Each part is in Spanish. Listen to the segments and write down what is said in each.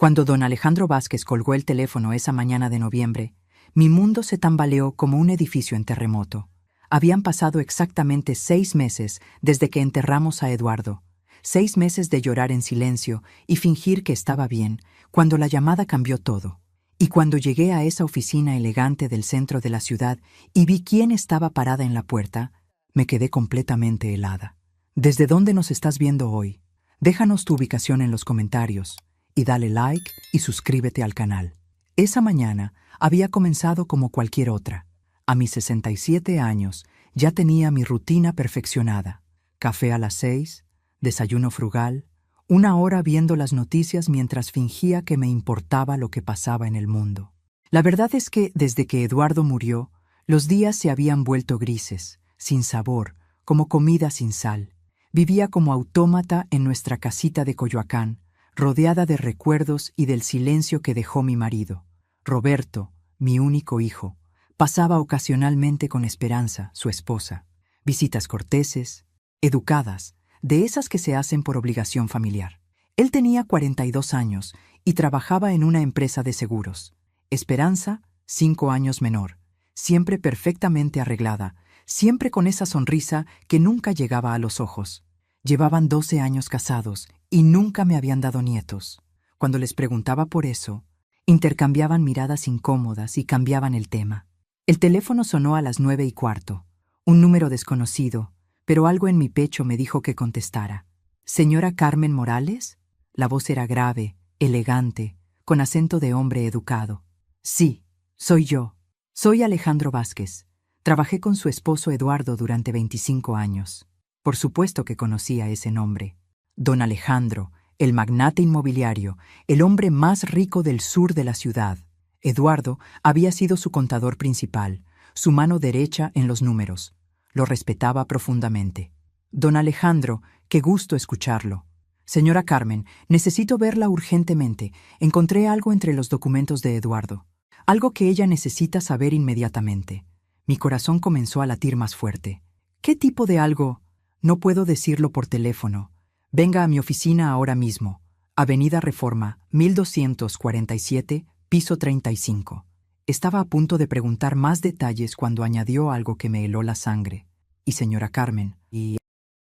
Cuando don Alejandro Vázquez colgó el teléfono esa mañana de noviembre, mi mundo se tambaleó como un edificio en terremoto. Habían pasado exactamente 6 meses desde que enterramos a Eduardo. 6 meses de llorar en silencio y fingir que estaba bien, cuando la llamada cambió todo. Y cuando llegué a esa oficina elegante del centro de la ciudad y vi quién estaba parada en la puerta, me quedé completamente helada. ¿Desde dónde nos estás viendo hoy? Déjanos tu ubicación en los comentarios y dale like y suscríbete al canal. Esa mañana había comenzado como cualquier otra. A mis 67 años ya tenía mi rutina perfeccionada. Café a las 6, desayuno frugal, 1 hora viendo las noticias mientras fingía que me importaba lo que pasaba en el mundo. La verdad es que desde que Eduardo murió, los días se habían vuelto grises, sin sabor, como comida sin sal. Vivía como autómata en nuestra casita de Coyoacán, rodeada de recuerdos y del silencio que dejó mi marido. Roberto, mi único hijo, pasaba ocasionalmente con Esperanza, su esposa. Visitas corteses, educadas, de esas que se hacen por obligación familiar. Él tenía 42 años y trabajaba en una empresa de seguros. Esperanza, 5 años menor, siempre perfectamente arreglada, siempre con esa sonrisa que nunca llegaba a los ojos. Llevaban 12 años casados y nunca me habían dado nietos. Cuando les preguntaba por eso, intercambiaban miradas incómodas y cambiaban el tema. El teléfono sonó a las 9:15. Un número desconocido, pero algo en mi pecho me dijo que contestara. ¿Señora Carmen Morales? La voz era grave, elegante, con acento de hombre educado. Sí, soy yo. Soy Alejandro Vázquez. Trabajé con su esposo Eduardo durante 25 años. Por supuesto que conocía ese nombre. Don Alejandro, el magnate inmobiliario, el hombre más rico del sur de la ciudad. Eduardo había sido su contador principal, su mano derecha en los números. Lo respetaba profundamente. Don Alejandro, qué gusto escucharlo. Señora Carmen, necesito verla urgentemente. Encontré algo entre los documentos de Eduardo. Algo que ella necesita saber inmediatamente. Mi corazón comenzó a latir más fuerte. ¿Qué tipo de algo? No puedo decirlo por teléfono. Venga a mi oficina ahora mismo. Avenida Reforma, 1247, piso 35. Estaba a punto de preguntar más detalles cuando añadió algo que me heló la sangre. Y señora Carmen,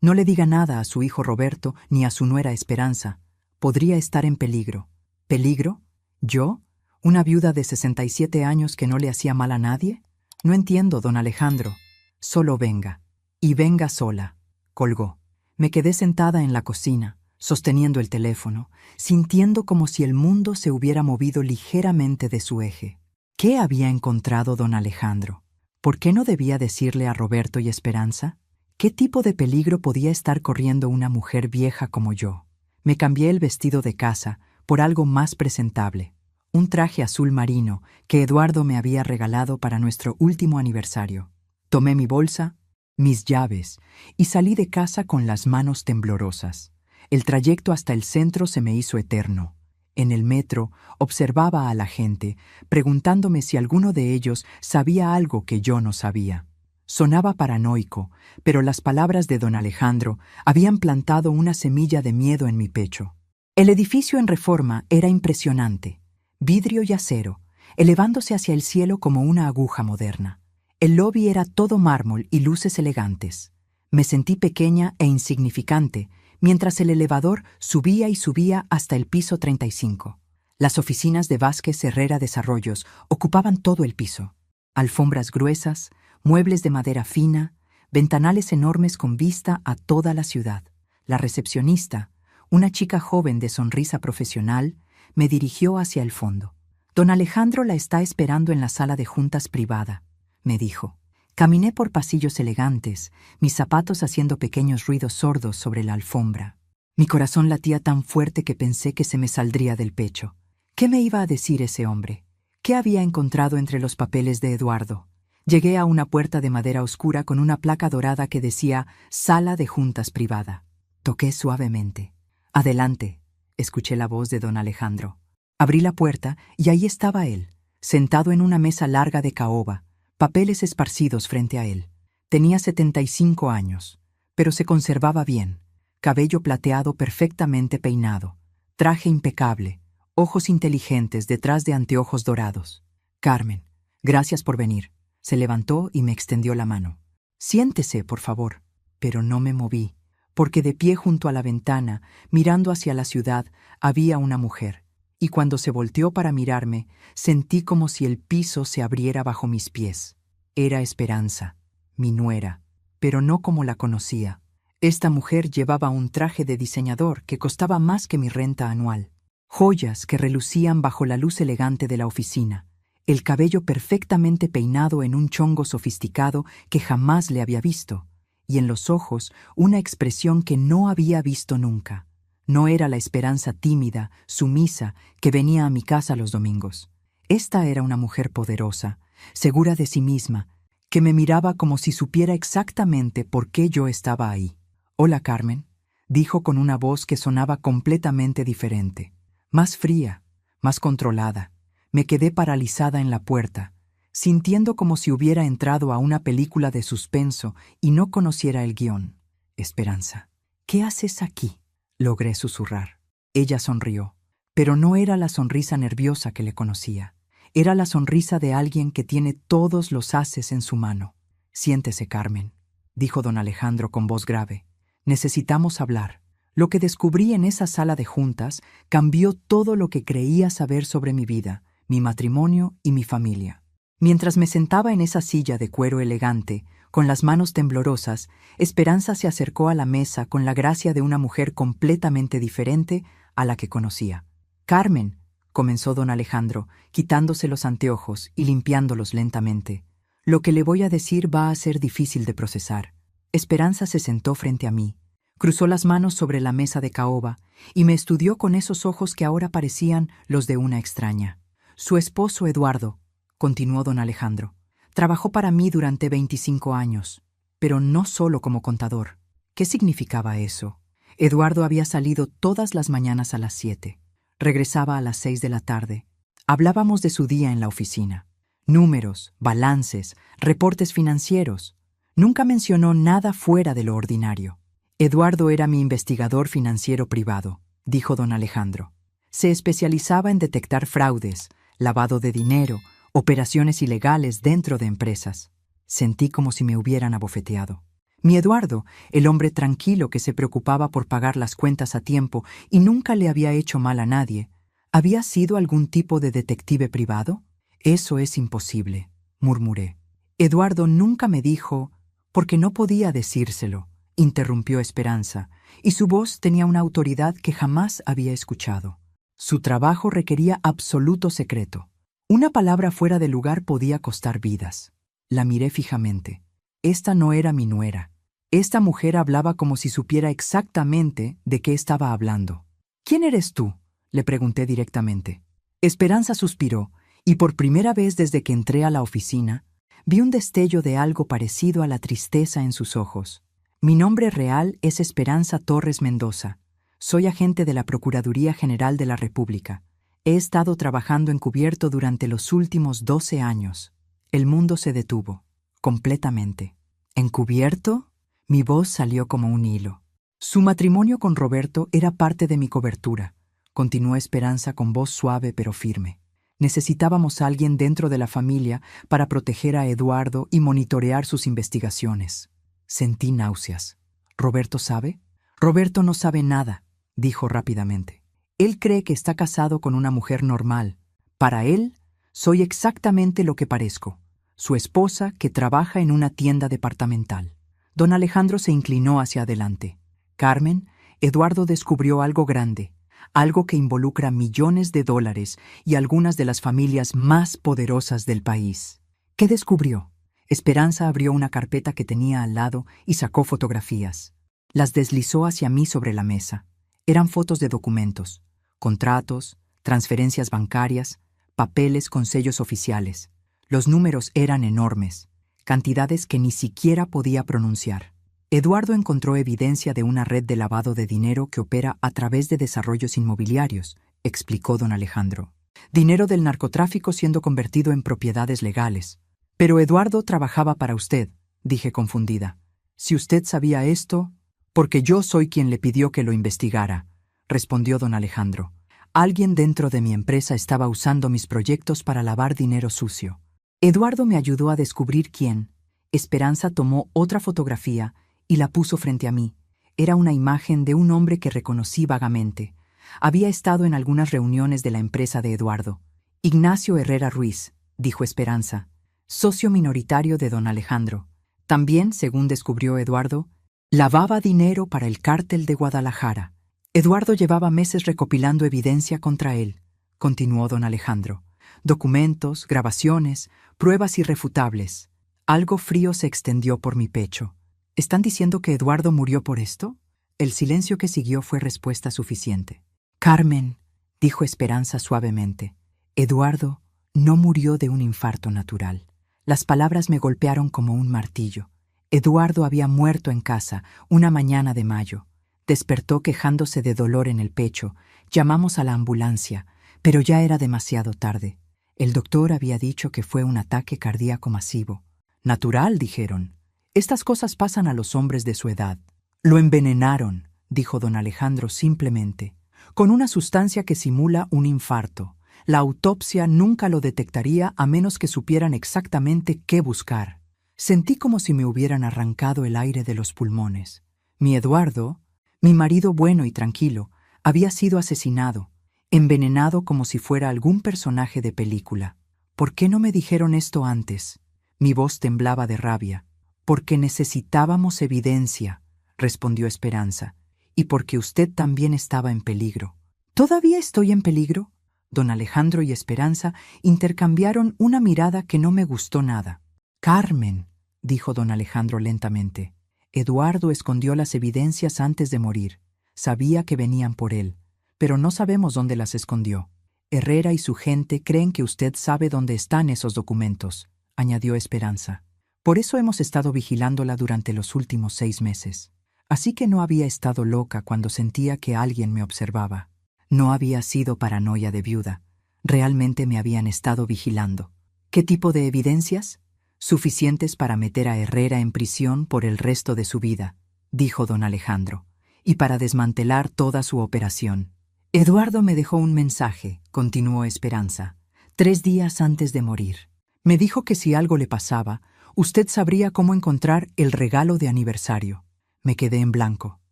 no le diga nada a su hijo Roberto ni a su nuera Esperanza. Podría estar en peligro. ¿Peligro? ¿Yo? ¿Una viuda de 67 años que no le hacía mal a nadie? No entiendo, don Alejandro. Solo venga. Y venga sola. Colgó. Me quedé sentada en la cocina, sosteniendo el teléfono, sintiendo como si el mundo se hubiera movido ligeramente de su eje. ¿Qué había encontrado don Alejandro? ¿Por qué no debía decirle a Roberto y Esperanza? ¿Qué tipo de peligro podía estar corriendo una mujer vieja como yo? Me cambié el vestido de casa por algo más presentable, un traje azul marino que Eduardo me había regalado para nuestro último aniversario. Tomé mi bolsa, mis llaves, y salí de casa con las manos temblorosas. El trayecto hasta el centro se me hizo eterno. En el metro observaba a la gente, preguntándome si alguno de ellos sabía algo que yo no sabía. Sonaba paranoico, pero las palabras de don Alejandro habían plantado una semilla de miedo en mi pecho. El edificio en Reforma era impresionante, vidrio y acero, elevándose hacia el cielo como una aguja moderna. El lobby era todo mármol y luces elegantes. Me sentí pequeña e insignificante mientras el elevador subía y subía hasta el piso 35. Las oficinas de Vázquez Herrera Desarrollos ocupaban todo el piso. Alfombras gruesas, muebles de madera fina, ventanales enormes con vista a toda la ciudad. La recepcionista, una chica joven de sonrisa profesional, me dirigió hacia el fondo. Don Alejandro la está esperando en la sala de juntas privada, me dijo. Caminé por pasillos elegantes, mis zapatos haciendo pequeños ruidos sordos sobre la alfombra. Mi corazón latía tan fuerte que pensé que se me saldría del pecho. ¿Qué me iba a decir ese hombre? ¿Qué había encontrado entre los papeles de Eduardo? Llegué a una puerta de madera oscura con una placa dorada que decía «Sala de juntas privada». Toqué suavemente. «Adelante», escuché la voz de don Alejandro. Abrí la puerta y ahí estaba él, sentado en una mesa larga de caoba, papeles esparcidos frente a él. Tenía 75 años, pero se conservaba bien. Cabello plateado perfectamente peinado, traje impecable, ojos inteligentes detrás de anteojos dorados. Carmen, gracias por venir. Se levantó y me extendió la mano. Siéntese, por favor. Pero no me moví, porque de pie junto a la ventana, mirando hacia la ciudad, había una mujer. Y cuando se volteó para mirarme, sentí como si el piso se abriera bajo mis pies. Era Esperanza, mi nuera, pero no como la conocía. Esta mujer llevaba un traje de diseñador que costaba más que mi renta anual. Joyas que relucían bajo la luz elegante de la oficina. El cabello perfectamente peinado en un chongo sofisticado que jamás le había visto. Y en los ojos una expresión que no había visto nunca. No era la Esperanza tímida, sumisa, que venía a mi casa los domingos. Esta era una mujer poderosa, segura de sí misma, que me miraba como si supiera exactamente por qué yo estaba ahí. «Hola, Carmen», dijo con una voz que sonaba completamente diferente. Más fría, más controlada. Me quedé paralizada en la puerta, sintiendo como si hubiera entrado a una película de suspenso y no conociera el guión. «Esperanza, ¿qué haces aquí?», logré susurrar. Ella sonrió, pero no era la sonrisa nerviosa que le conocía. Era la sonrisa de alguien que tiene todos los ases en su mano. «Siéntese, Carmen», dijo don Alejandro con voz grave. «Necesitamos hablar». Lo que descubrí en esa sala de juntas cambió todo lo que creía saber sobre mi vida, mi matrimonio y mi familia. Mientras me sentaba en esa silla de cuero elegante, con las manos temblorosas, Esperanza se acercó a la mesa con la gracia de una mujer completamente diferente a la que conocía. «Carmen», comenzó don Alejandro, quitándose los anteojos y limpiándolos lentamente. «Lo que le voy a decir va a ser difícil de procesar». Esperanza se sentó frente a mí, cruzó las manos sobre la mesa de caoba y me estudió con esos ojos que ahora parecían los de una extraña. «Su esposo Eduardo», continuó don Alejandro, «trabajó para mí durante 25 años, pero no solo como contador». ¿Qué significaba eso? Eduardo había salido todas las mañanas a las 7. Regresaba a las 6 de la tarde. Hablábamos de su día en la oficina. Números, balances, reportes financieros. Nunca mencionó nada fuera de lo ordinario. «Eduardo era mi investigador financiero privado», dijo don Alejandro. «Se especializaba en detectar fraudes, lavado de dinero, operaciones ilegales dentro de empresas». Sentí como si me hubieran abofeteado. Mi Eduardo, el hombre tranquilo que se preocupaba por pagar las cuentas a tiempo y nunca le había hecho mal a nadie, ¿había sido algún tipo de detective privado? «Eso es imposible», murmuré. «Eduardo nunca me dijo...» «Porque no podía decírselo», interrumpió Esperanza, y su voz tenía una autoridad que jamás había escuchado. Su trabajo requería absoluto secreto. Una palabra fuera de lugar podía costar vidas. La miré fijamente. Esta no era mi nuera. Esta mujer hablaba como si supiera exactamente de qué estaba hablando. «¿Quién eres tú?», le pregunté directamente. Esperanza suspiró, y por primera vez desde que entré a la oficina, vi un destello de algo parecido a la tristeza en sus ojos. «Mi nombre real es Esperanza Torres Mendoza. Soy agente de la Procuraduría General de la República. He estado trabajando encubierto durante los últimos 12 años. El mundo se detuvo, completamente». «¿Encubierto?». Mi voz salió como un hilo. «Su matrimonio con Roberto era parte de mi cobertura», continuó Esperanza con voz suave pero firme. «Necesitábamos a alguien dentro de la familia para proteger a Eduardo y monitorear sus investigaciones». Sentí náuseas. «¿Roberto sabe?». «Roberto no sabe nada», dijo rápidamente. «Él cree que está casado con una mujer normal. Para él, soy exactamente lo que parezco, su esposa que trabaja en una tienda departamental». Don Alejandro se inclinó hacia adelante. «Carmen, Eduardo descubrió algo grande, algo que involucra millones de dólares y algunas de las familias más poderosas del país». «¿Qué descubrió?». Esperanza abrió una carpeta que tenía al lado y sacó fotografías. Las deslizó hacia mí sobre la mesa. Eran fotos de documentos, contratos, transferencias bancarias, papeles con sellos oficiales. Los números eran enormes, cantidades que ni siquiera podía pronunciar. Eduardo encontró evidencia de una red de lavado de dinero que opera a través de desarrollos inmobiliarios, explicó don Alejandro. Dinero del narcotráfico siendo convertido en propiedades legales. «Pero Eduardo trabajaba para usted», dije confundida. «Si usted sabía esto...». «Porque yo soy quien le pidió que lo investigara», respondió don Alejandro. Alguien dentro de mi empresa estaba usando mis proyectos para lavar dinero sucio. Eduardo me ayudó a descubrir quién. Esperanza tomó otra fotografía y la puso frente a mí. Era una imagen de un hombre que reconocí vagamente. Había estado en algunas reuniones de la empresa de Eduardo. Ignacio Herrera Ruiz, dijo Esperanza, socio minoritario de don Alejandro. También, según descubrió Eduardo, lavaba dinero para el cártel de Guadalajara. Eduardo llevaba meses recopilando evidencia contra él, continuó don Alejandro. Documentos, grabaciones, pruebas irrefutables. Algo frío se extendió por mi pecho. ¿Están diciendo que Eduardo murió por esto? El silencio que siguió fue respuesta suficiente. Carmen, dijo Esperanza suavemente, Eduardo no murió de un infarto natural. Las palabras me golpearon como un martillo. Eduardo había muerto en casa una mañana de mayo. Despertó quejándose de dolor en el pecho. Llamamos a la ambulancia, pero ya era demasiado tarde. El doctor había dicho que fue un ataque cardíaco masivo. Natural, dijeron. Estas cosas pasan a los hombres de su edad. Lo envenenaron, dijo don Alejandro simplemente, con una sustancia que simula un infarto. La autopsia nunca lo detectaría a menos que supieran exactamente qué buscar. Sentí como si me hubieran arrancado el aire de los pulmones. Mi Eduardo, mi marido bueno y tranquilo, había sido asesinado, envenenado como si fuera algún personaje de película. ¿Por qué no me dijeron esto antes? Mi voz temblaba de rabia. Porque necesitábamos evidencia, respondió Esperanza, y porque usted también estaba en peligro. ¿Todavía estoy en peligro? Don Alejandro y Esperanza intercambiaron una mirada que no me gustó nada. Carmen, dijo don Alejandro lentamente, Eduardo escondió las evidencias antes de morir. Sabía que venían por él, pero no sabemos dónde las escondió. Herrera y su gente creen que usted sabe dónde están esos documentos, añadió Esperanza. Por eso hemos estado vigilándola durante los últimos 6 meses. Así que no había estado loca cuando sentía que alguien me observaba. No había sido paranoia de viuda. Realmente me habían estado vigilando. ¿Qué tipo de evidencias? Suficientes para meter a Herrera en prisión por el resto de su vida, dijo don Alejandro, y para desmantelar toda su operación. Eduardo me dejó un mensaje, continuó Esperanza, 3 días antes de morir. Me dijo que si algo le pasaba, usted sabría cómo encontrar el regalo de aniversario. Me quedé en blanco.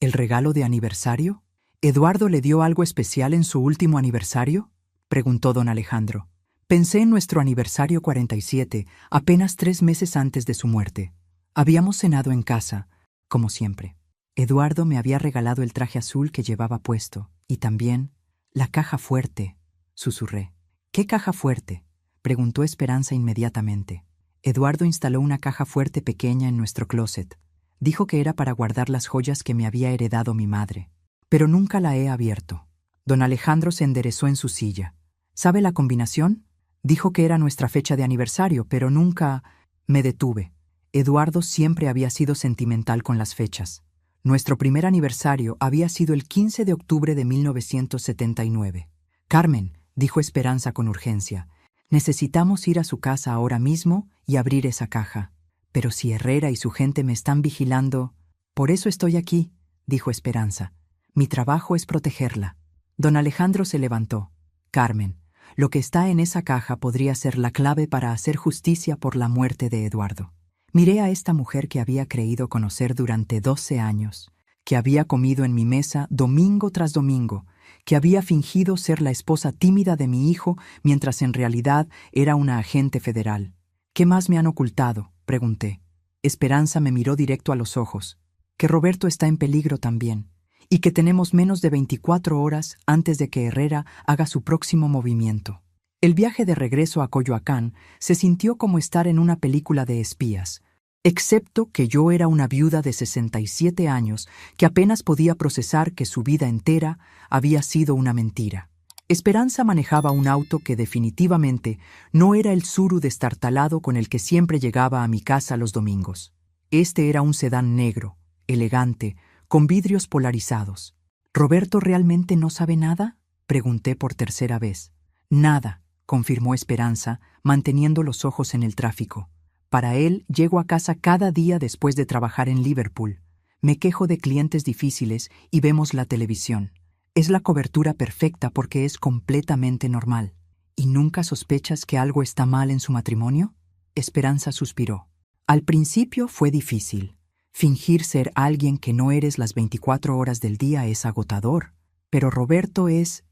¿El regalo de aniversario? ¿Eduardo le dio algo especial en su último aniversario? Preguntó don Alejandro. Pensé en nuestro aniversario 47, apenas 3 meses antes de su muerte. Habíamos cenado en casa, como siempre. Eduardo me había regalado el traje azul que llevaba puesto, y también la caja fuerte, susurré. ¿Qué caja fuerte?, preguntó Esperanza inmediatamente. Eduardo instaló una caja fuerte pequeña en nuestro closet. Dijo que era para guardar las joyas que me había heredado mi madre. Pero nunca la he abierto. Don Alejandro se enderezó en su silla. ¿Sabe la combinación? Dijo que era nuestra fecha de aniversario, pero nunca... Me detuve. Eduardo siempre había sido sentimental con las fechas. Nuestro primer aniversario había sido el 15 de octubre de 1979. Carmen, dijo Esperanza con urgencia, necesitamos ir a su casa ahora mismo y abrir esa caja. Pero si Herrera y su gente me están vigilando... Por eso estoy aquí, dijo Esperanza. Mi trabajo es protegerla. Don Alejandro se levantó. Carmen, lo que está en esa caja podría ser la clave para hacer justicia por la muerte de Eduardo. Miré a esta mujer que había creído conocer durante 12 años, que había comido en mi mesa domingo tras domingo, que había fingido ser la esposa tímida de mi hijo mientras en realidad era una agente federal. ¿Qué más me han ocultado?, pregunté. Esperanza me miró directo a los ojos. Que Roberto está en peligro también, y que tenemos menos de 24 horas antes de que Herrera haga su próximo movimiento. El viaje de regreso a Coyoacán se sintió como estar en una película de espías, excepto que yo era una viuda de 67 años que apenas podía procesar que su vida entera había sido una mentira. Esperanza manejaba un auto que definitivamente no era el Tsuru destartalado con el que siempre llegaba a mi casa los domingos. Este era un sedán negro, elegante, con vidrios polarizados. ¿Roberto realmente no sabe nada?, pregunté por tercera vez. Nada, confirmó Esperanza, manteniendo los ojos en el tráfico. Para él, llego a casa cada día después de trabajar en Liverpool. Me quejo de clientes difíciles y vemos la televisión. Es la cobertura perfecta porque es completamente normal. ¿Y nunca sospechas que algo está mal en su matrimonio? Esperanza suspiró. Al principio fue difícil. Fingir ser alguien que no eres las 24 horas del día es agotador. Pero Roberto es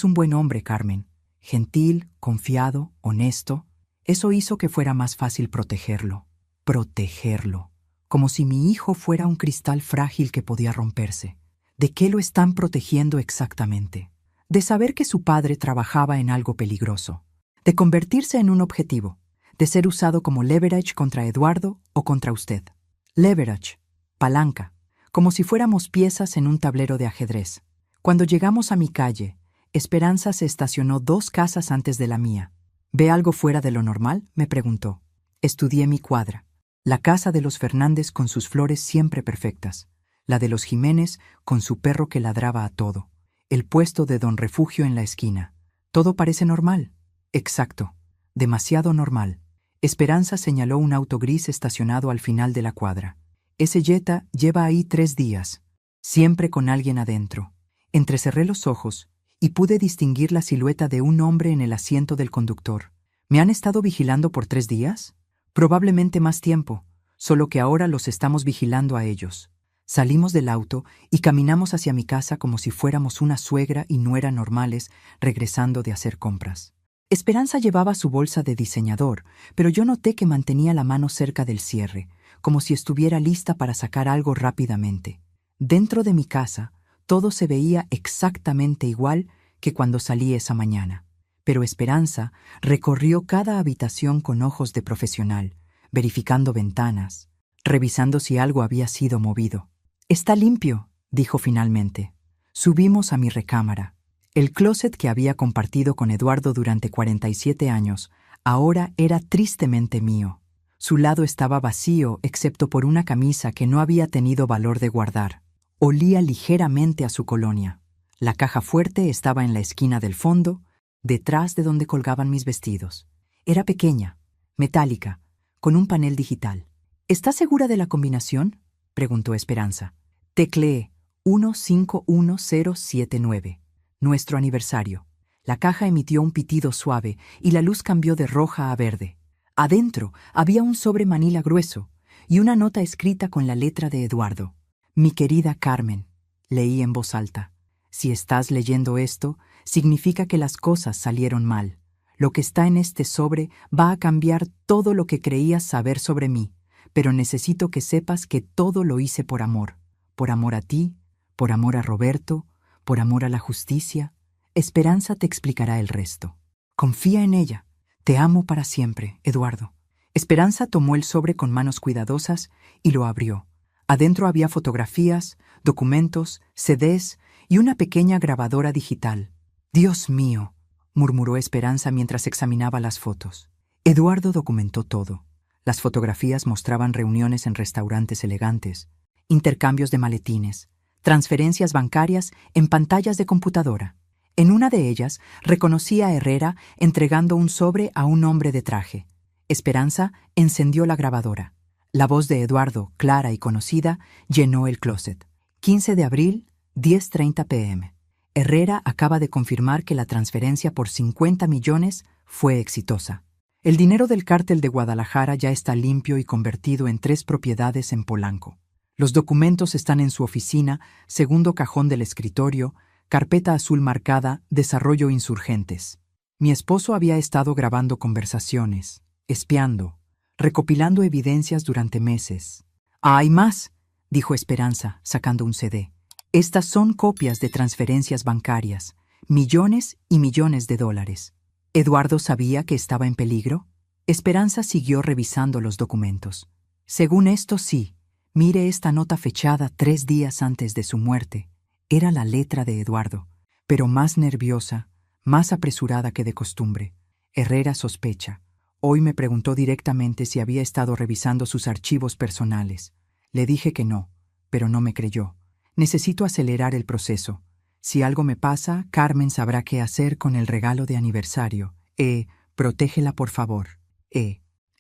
un buen hombre, Carmen. Gentil, confiado, honesto. Eso hizo que fuera más fácil protegerlo. Protegerlo. Como si mi hijo fuera un cristal frágil que podía romperse. ¿De qué lo están protegiendo exactamente? De saber que su padre trabajaba en algo peligroso. De convertirse en un objetivo. De ser usado como leverage contra Eduardo o contra usted. Leverage. Palanca. Como si fuéramos piezas en un tablero de ajedrez. Cuando llegamos a mi calle, Esperanza se estacionó 2 casas antes de la mía. ¿Ve algo fuera de lo normal?, me preguntó. Estudié mi cuadra. La casa de los Fernández con sus flores siempre perfectas. La de los Jiménez con su perro que ladraba a todo. El puesto de Don Refugio en la esquina. Todo parece normal. Exacto. Demasiado normal. Esperanza señaló un auto gris estacionado al final de la cuadra. Ese Jetta lleva ahí 3 días. Siempre con alguien adentro. Entrecerré los ojos y pude distinguir la silueta de un hombre en el asiento del conductor. ¿Me han estado vigilando por 3 días? Probablemente más tiempo, solo que ahora los estamos vigilando a ellos. Salimos del auto y caminamos hacia mi casa como si fuéramos una suegra y nuera normales regresando de hacer compras. Esperanza llevaba su bolsa de diseñador, pero yo noté que mantenía la mano cerca del cierre, como si estuviera lista para sacar algo rápidamente. Dentro de mi casa, todo se veía exactamente igual que cuando salí esa mañana. Pero Esperanza recorrió cada habitación con ojos de profesional, verificando ventanas, revisando si algo había sido movido. «Está limpio», dijo finalmente. Subimos a mi recámara. El closet que había compartido con Eduardo durante 47 años ahora era tristemente mío. Su lado estaba vacío excepto por una camisa que no había tenido valor de guardar. Olía ligeramente a su colonia. La caja fuerte estaba en la esquina del fondo, detrás de donde colgaban mis vestidos. Era pequeña, metálica, con un panel digital. ¿Estás segura de la combinación?, preguntó Esperanza. Tecleé 151079. Nuestro aniversario. La caja emitió un pitido suave y la luz cambió de roja a verde. Adentro había un sobre manila grueso y una nota escrita con la letra de Eduardo. «Mi querida Carmen», leí en voz alta. «Si estás leyendo esto, significa que las cosas salieron mal. Lo que está en este sobre va a cambiar todo lo que creías saber sobre mí, pero necesito que sepas que todo lo hice por amor. Por amor a ti, por amor a Roberto, por amor a la justicia. Esperanza te explicará el resto. Confía en ella. Te amo para siempre, Eduardo». Esperanza tomó el sobre con manos cuidadosas y lo abrió. Adentro había fotografías, documentos, CDs y una pequeña grabadora digital. «Dios mío», murmuró Esperanza mientras examinaba las fotos. Eduardo documentó todo. Las fotografías mostraban reuniones en restaurantes elegantes, intercambios de maletines, transferencias bancarias en pantallas de computadora. En una de ellas reconocí a Herrera entregando un sobre a un hombre de traje. Esperanza encendió la grabadora. La voz de Eduardo, clara y conocida, llenó el closet. 15 de abril, 10:30 p.m. Herrera acaba de confirmar que la transferencia por 50 millones fue exitosa. El dinero del cártel de Guadalajara ya está limpio y convertido en 3 propiedades en Polanco. Los documentos están en su oficina, segundo cajón del escritorio, carpeta azul marcada Desarrollo Insurgentes. Mi esposo había estado grabando conversaciones, espiando, recopilando evidencias durante meses. «Hay más», dijo Esperanza, sacando un CD. «Estas son copias de transferencias bancarias, millones y millones de dólares». ¿Eduardo sabía que estaba en peligro? Esperanza siguió revisando los documentos. «Según esto, sí. Mire esta nota fechada 3 días antes de su muerte». Era la letra de Eduardo, pero más nerviosa, más apresurada que de costumbre. Herrera sospecha. Hoy me preguntó directamente si había estado revisando sus archivos personales. Le dije que no, pero no me creyó. Necesito acelerar el proceso. Si algo me pasa, Carmen sabrá qué hacer con el regalo de aniversario. Protégela por favor.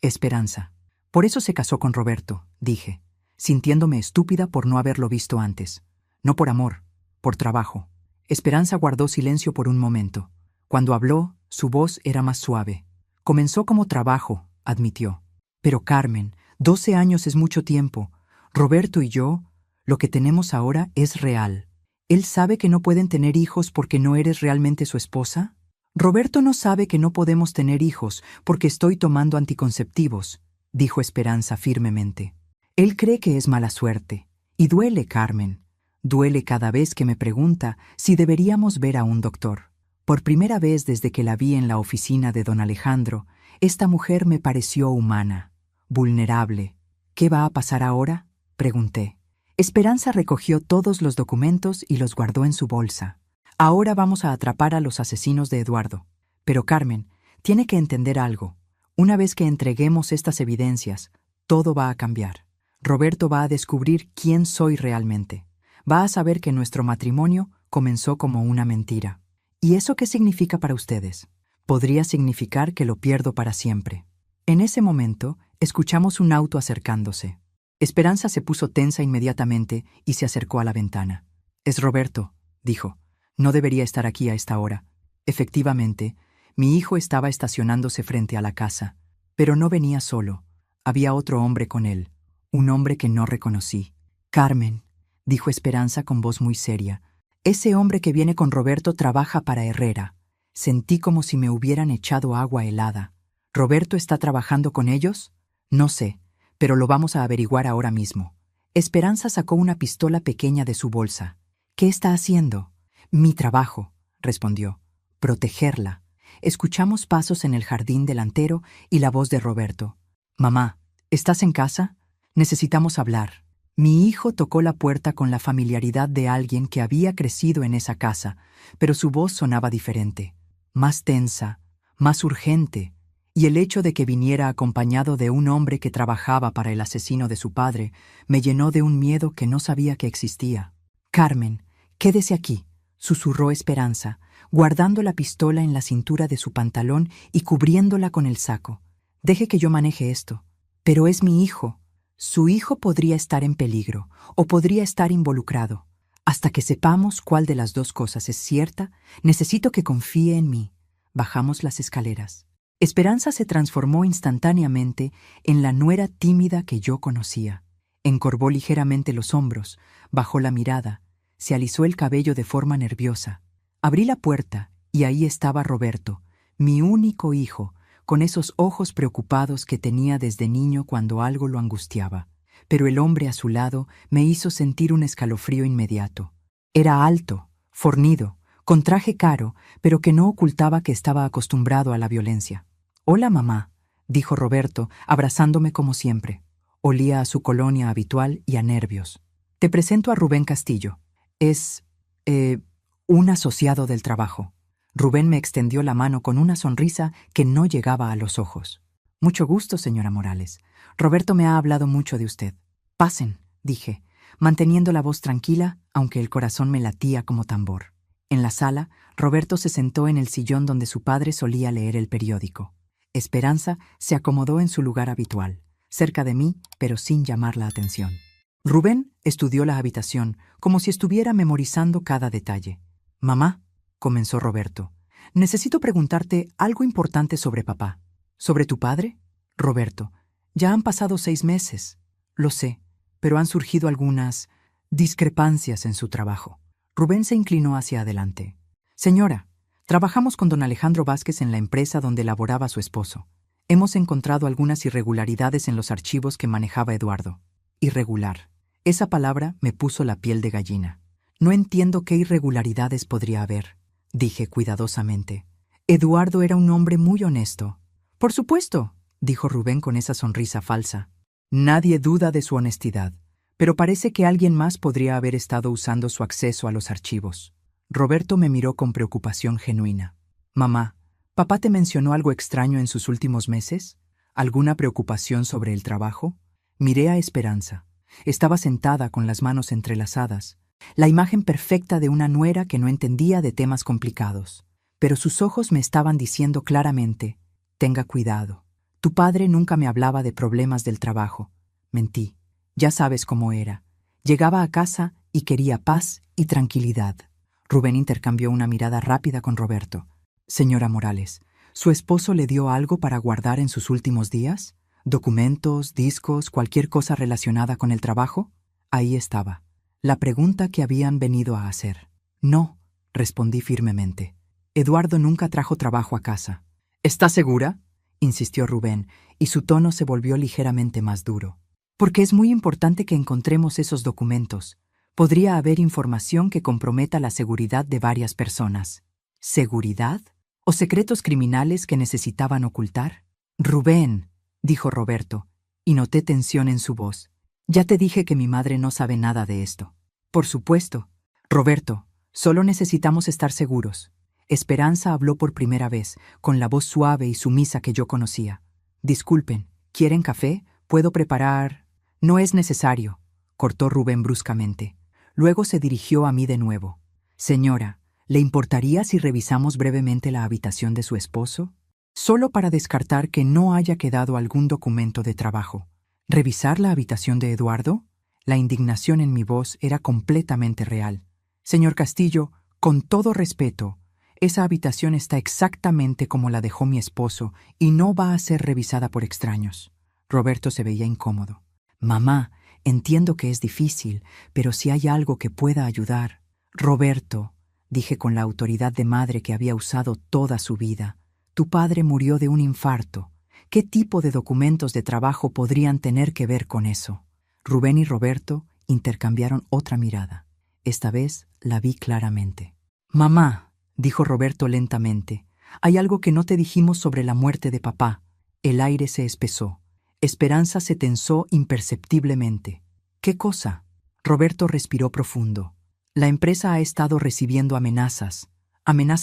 Esperanza. Por eso se casó con Roberto, dije, sintiéndome estúpida por no haberlo visto antes. No por amor, por trabajo. Esperanza guardó silencio por un momento. Cuando habló, su voz era más suave. Comenzó como trabajo, admitió. Pero Carmen, 12 años es mucho tiempo. Roberto y yo, lo que tenemos ahora es real. ¿Él sabe que no pueden tener hijos porque no eres realmente su esposa? Roberto no sabe que no podemos tener hijos porque estoy tomando anticonceptivos, dijo Esperanza firmemente. Él cree que es mala suerte. Y duele, Carmen. Duele cada vez que me pregunta si deberíamos ver a un doctor. Por primera vez desde que la vi en la oficina de don Alejandro, esta mujer me pareció humana, vulnerable. ¿Qué va a pasar ahora?, pregunté. Esperanza recogió todos los documentos y los guardó en su bolsa. Ahora vamos a atrapar a los asesinos de Eduardo. Pero Carmen, tiene que entender algo. Una vez que entreguemos estas evidencias, todo va a cambiar. Roberto va a descubrir quién soy realmente. Va a saber que nuestro matrimonio comenzó como una mentira. ¿Y eso qué significa para ustedes? Podría significar que lo pierdo para siempre. En ese momento, escuchamos un auto acercándose. Esperanza se puso tensa inmediatamente y se acercó a la ventana. «Es Roberto», dijo. «No debería estar aquí a esta hora». Efectivamente, mi hijo estaba estacionándose frente a la casa, pero no venía solo. Había otro hombre con él, un hombre que no reconocí. «Carmen», dijo Esperanza con voz muy seria, «ese hombre que viene con Roberto trabaja para Herrera». Sentí como si me hubieran echado agua helada. ¿Roberto está trabajando con ellos? No sé, pero lo vamos a averiguar ahora mismo. Esperanza sacó una pistola pequeña de su bolsa. ¿Qué está haciendo? Mi trabajo, respondió. Protegerla. Escuchamos pasos en el jardín delantero y la voz de Roberto. Mamá, ¿estás en casa? Necesitamos hablar. Mi hijo tocó la puerta con la familiaridad de alguien que había crecido en esa casa, pero su voz sonaba diferente, más tensa, más urgente, y el hecho de que viniera acompañado de un hombre que trabajaba para el asesino de su padre me llenó de un miedo que no sabía que existía. «Carmen, quédese aquí», susurró Esperanza, guardando la pistola en la cintura de su pantalón y cubriéndola con el saco. «Deje que yo maneje esto». «Pero es mi hijo». «Su hijo podría estar en peligro, o podría estar involucrado. Hasta que sepamos cuál de las dos cosas es cierta, necesito que confíe en mí». Bajamos las escaleras. Esperanza se transformó instantáneamente en la nuera tímida que yo conocía. Encorvó ligeramente los hombros, bajó la mirada, se alisó el cabello de forma nerviosa. Abrí la puerta y ahí estaba Roberto, mi único hijo, con esos ojos preocupados que tenía desde niño cuando algo lo angustiaba. Pero el hombre a su lado me hizo sentir un escalofrío inmediato. Era alto, fornido, con traje caro, pero que no ocultaba que estaba acostumbrado a la violencia. «Hola, mamá», dijo Roberto, abrazándome como siempre. Olía a su colonia habitual y a nervios. «Te presento a Rubén Castillo. Es, un asociado del trabajo». Rubén me extendió la mano con una sonrisa que no llegaba a los ojos. «Mucho gusto, señora Morales. Roberto me ha hablado mucho de usted». «Pasen», dije, manteniendo la voz tranquila, aunque el corazón me latía como tambor. En la sala, Roberto se sentó en el sillón donde su padre solía leer el periódico. Esperanza se acomodó en su lugar habitual, cerca de mí, pero sin llamar la atención. Rubén estudió la habitación, como si estuviera memorizando cada detalle. «Mamá», comenzó Roberto, «necesito preguntarte algo importante sobre papá». «¿Sobre tu padre?» «Roberto, ya han pasado 6 meses». «Lo sé, pero han surgido algunas discrepancias en su trabajo». Rubén se inclinó hacia adelante. «Señora, trabajamos con don Alejandro Vázquez en la empresa donde laboraba su esposo. Hemos encontrado algunas irregularidades en los archivos que manejaba Eduardo». Irregular. Esa palabra me puso la piel de gallina. «No entiendo qué irregularidades podría haber», dije cuidadosamente. «Eduardo era un hombre muy honesto». «Por supuesto», dijo Rubén con esa sonrisa falsa. «Nadie duda de su honestidad, pero parece que alguien más podría haber estado usando su acceso a los archivos». Roberto me miró con preocupación genuina. «Mamá, ¿papá te mencionó algo extraño en sus últimos meses? ¿Alguna preocupación sobre el trabajo?» Miré a Esperanza. Estaba sentada con las manos entrelazadas, la imagen perfecta de una nuera que no entendía de temas complicados. Pero sus ojos me estaban diciendo claramente: «Tenga cuidado. Tu padre nunca me hablaba de problemas del trabajo». Mentí. Ya sabes cómo era. Llegaba a casa y quería paz y tranquilidad. Rubén intercambió una mirada rápida con Roberto. Señora Morales, ¿su esposo le dio algo para guardar en sus últimos días? ¿Documentos, discos, cualquier cosa relacionada con el trabajo? Ahí estaba, la pregunta que habían venido a hacer. No, respondí firmemente. Eduardo nunca trajo trabajo a casa. ¿Estás segura?, insistió Rubén, y su tono se volvió ligeramente más duro. Porque es muy importante que encontremos esos documentos. Podría haber información que comprometa la seguridad de varias personas. ¿Seguridad? ¿O secretos criminales que necesitaban ocultar? Rubén, dijo Roberto, y noté tensión en su voz. Ya te dije que mi madre no sabe nada de esto. Por supuesto. Roberto, solo necesitamos estar seguros. Esperanza habló por primera vez, con la voz suave y sumisa que yo conocía. Disculpen, ¿quieren café? ¿Puedo preparar? No es necesario, cortó Rubén bruscamente. Luego se dirigió a mí de nuevo. Señora, ¿le importaría si revisamos brevemente la habitación de su esposo? Solo para descartar que no haya quedado algún documento de trabajo. ¿Revisar la habitación de Eduardo? La indignación en mi voz era completamente real. Señor Castillo, con todo respeto, esa habitación está exactamente como la dejó mi esposo y no va a ser revisada por extraños. Roberto se veía incómodo. Mamá, entiendo que es difícil, pero si hay algo que pueda ayudar. Roberto, dije con la autoridad de madre que había usado toda su vida, tu padre murió de un infarto. ¿Qué tipo de documentos de trabajo podrían tener que ver con eso? Rubén y Roberto intercambiaron otra mirada. Esta vez la vi claramente. Mamá, dijo Roberto lentamente, hay algo que no te dijimos sobre la muerte de papá. El aire se espesó. Esperanza se tensó imperceptiblemente. ¿Qué cosa? Roberto respiró profundo. La empresa ha estado recibiendo amenazas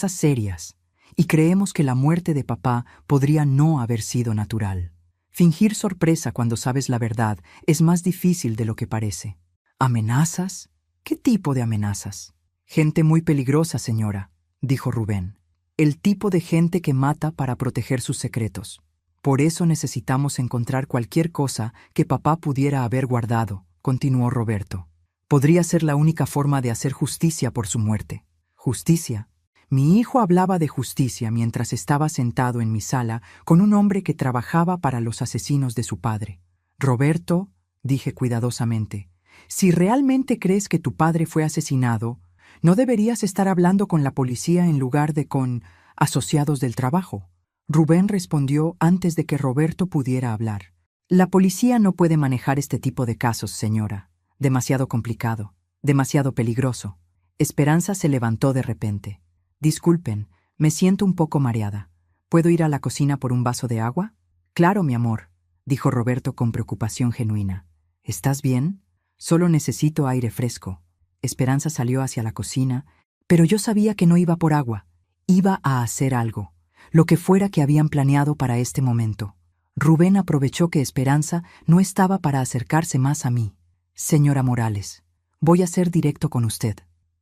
serias, y creemos que la muerte de papá podría no haber sido natural. Fingir sorpresa cuando sabes la verdad es más difícil de lo que parece. ¿Amenazas? ¿Qué tipo de amenazas? Gente muy peligrosa, señora, dijo Rubén. El tipo de gente que mata para proteger sus secretos. Por eso necesitamos encontrar cualquier cosa que papá pudiera haber guardado, continuó Roberto. Podría ser la única forma de hacer justicia por su muerte. ¿Justicia? Mi hijo hablaba de justicia mientras estaba sentado en mi sala con un hombre que trabajaba para los asesinos de su padre. Roberto, dije cuidadosamente, si realmente crees que tu padre fue asesinado, ¿no deberías estar hablando con la policía en lugar de con asociados del trabajo? Rubén respondió antes de que Roberto pudiera hablar. La policía no puede manejar este tipo de casos, señora. Demasiado complicado, demasiado peligroso. Esperanza se levantó de repente. Disculpen, me siento un poco mareada. ¿Puedo ir a la cocina por un vaso de agua? Claro, mi amor, dijo Roberto con preocupación genuina. ¿Estás bien? Solo necesito aire fresco. Esperanza salió hacia la cocina, pero yo sabía que no iba por agua. Iba a hacer algo, lo que fuera que habían planeado para este momento. Rubén aprovechó que Esperanza no estaba para acercarse más a mí. Señora Morales, voy a ser directo con usted.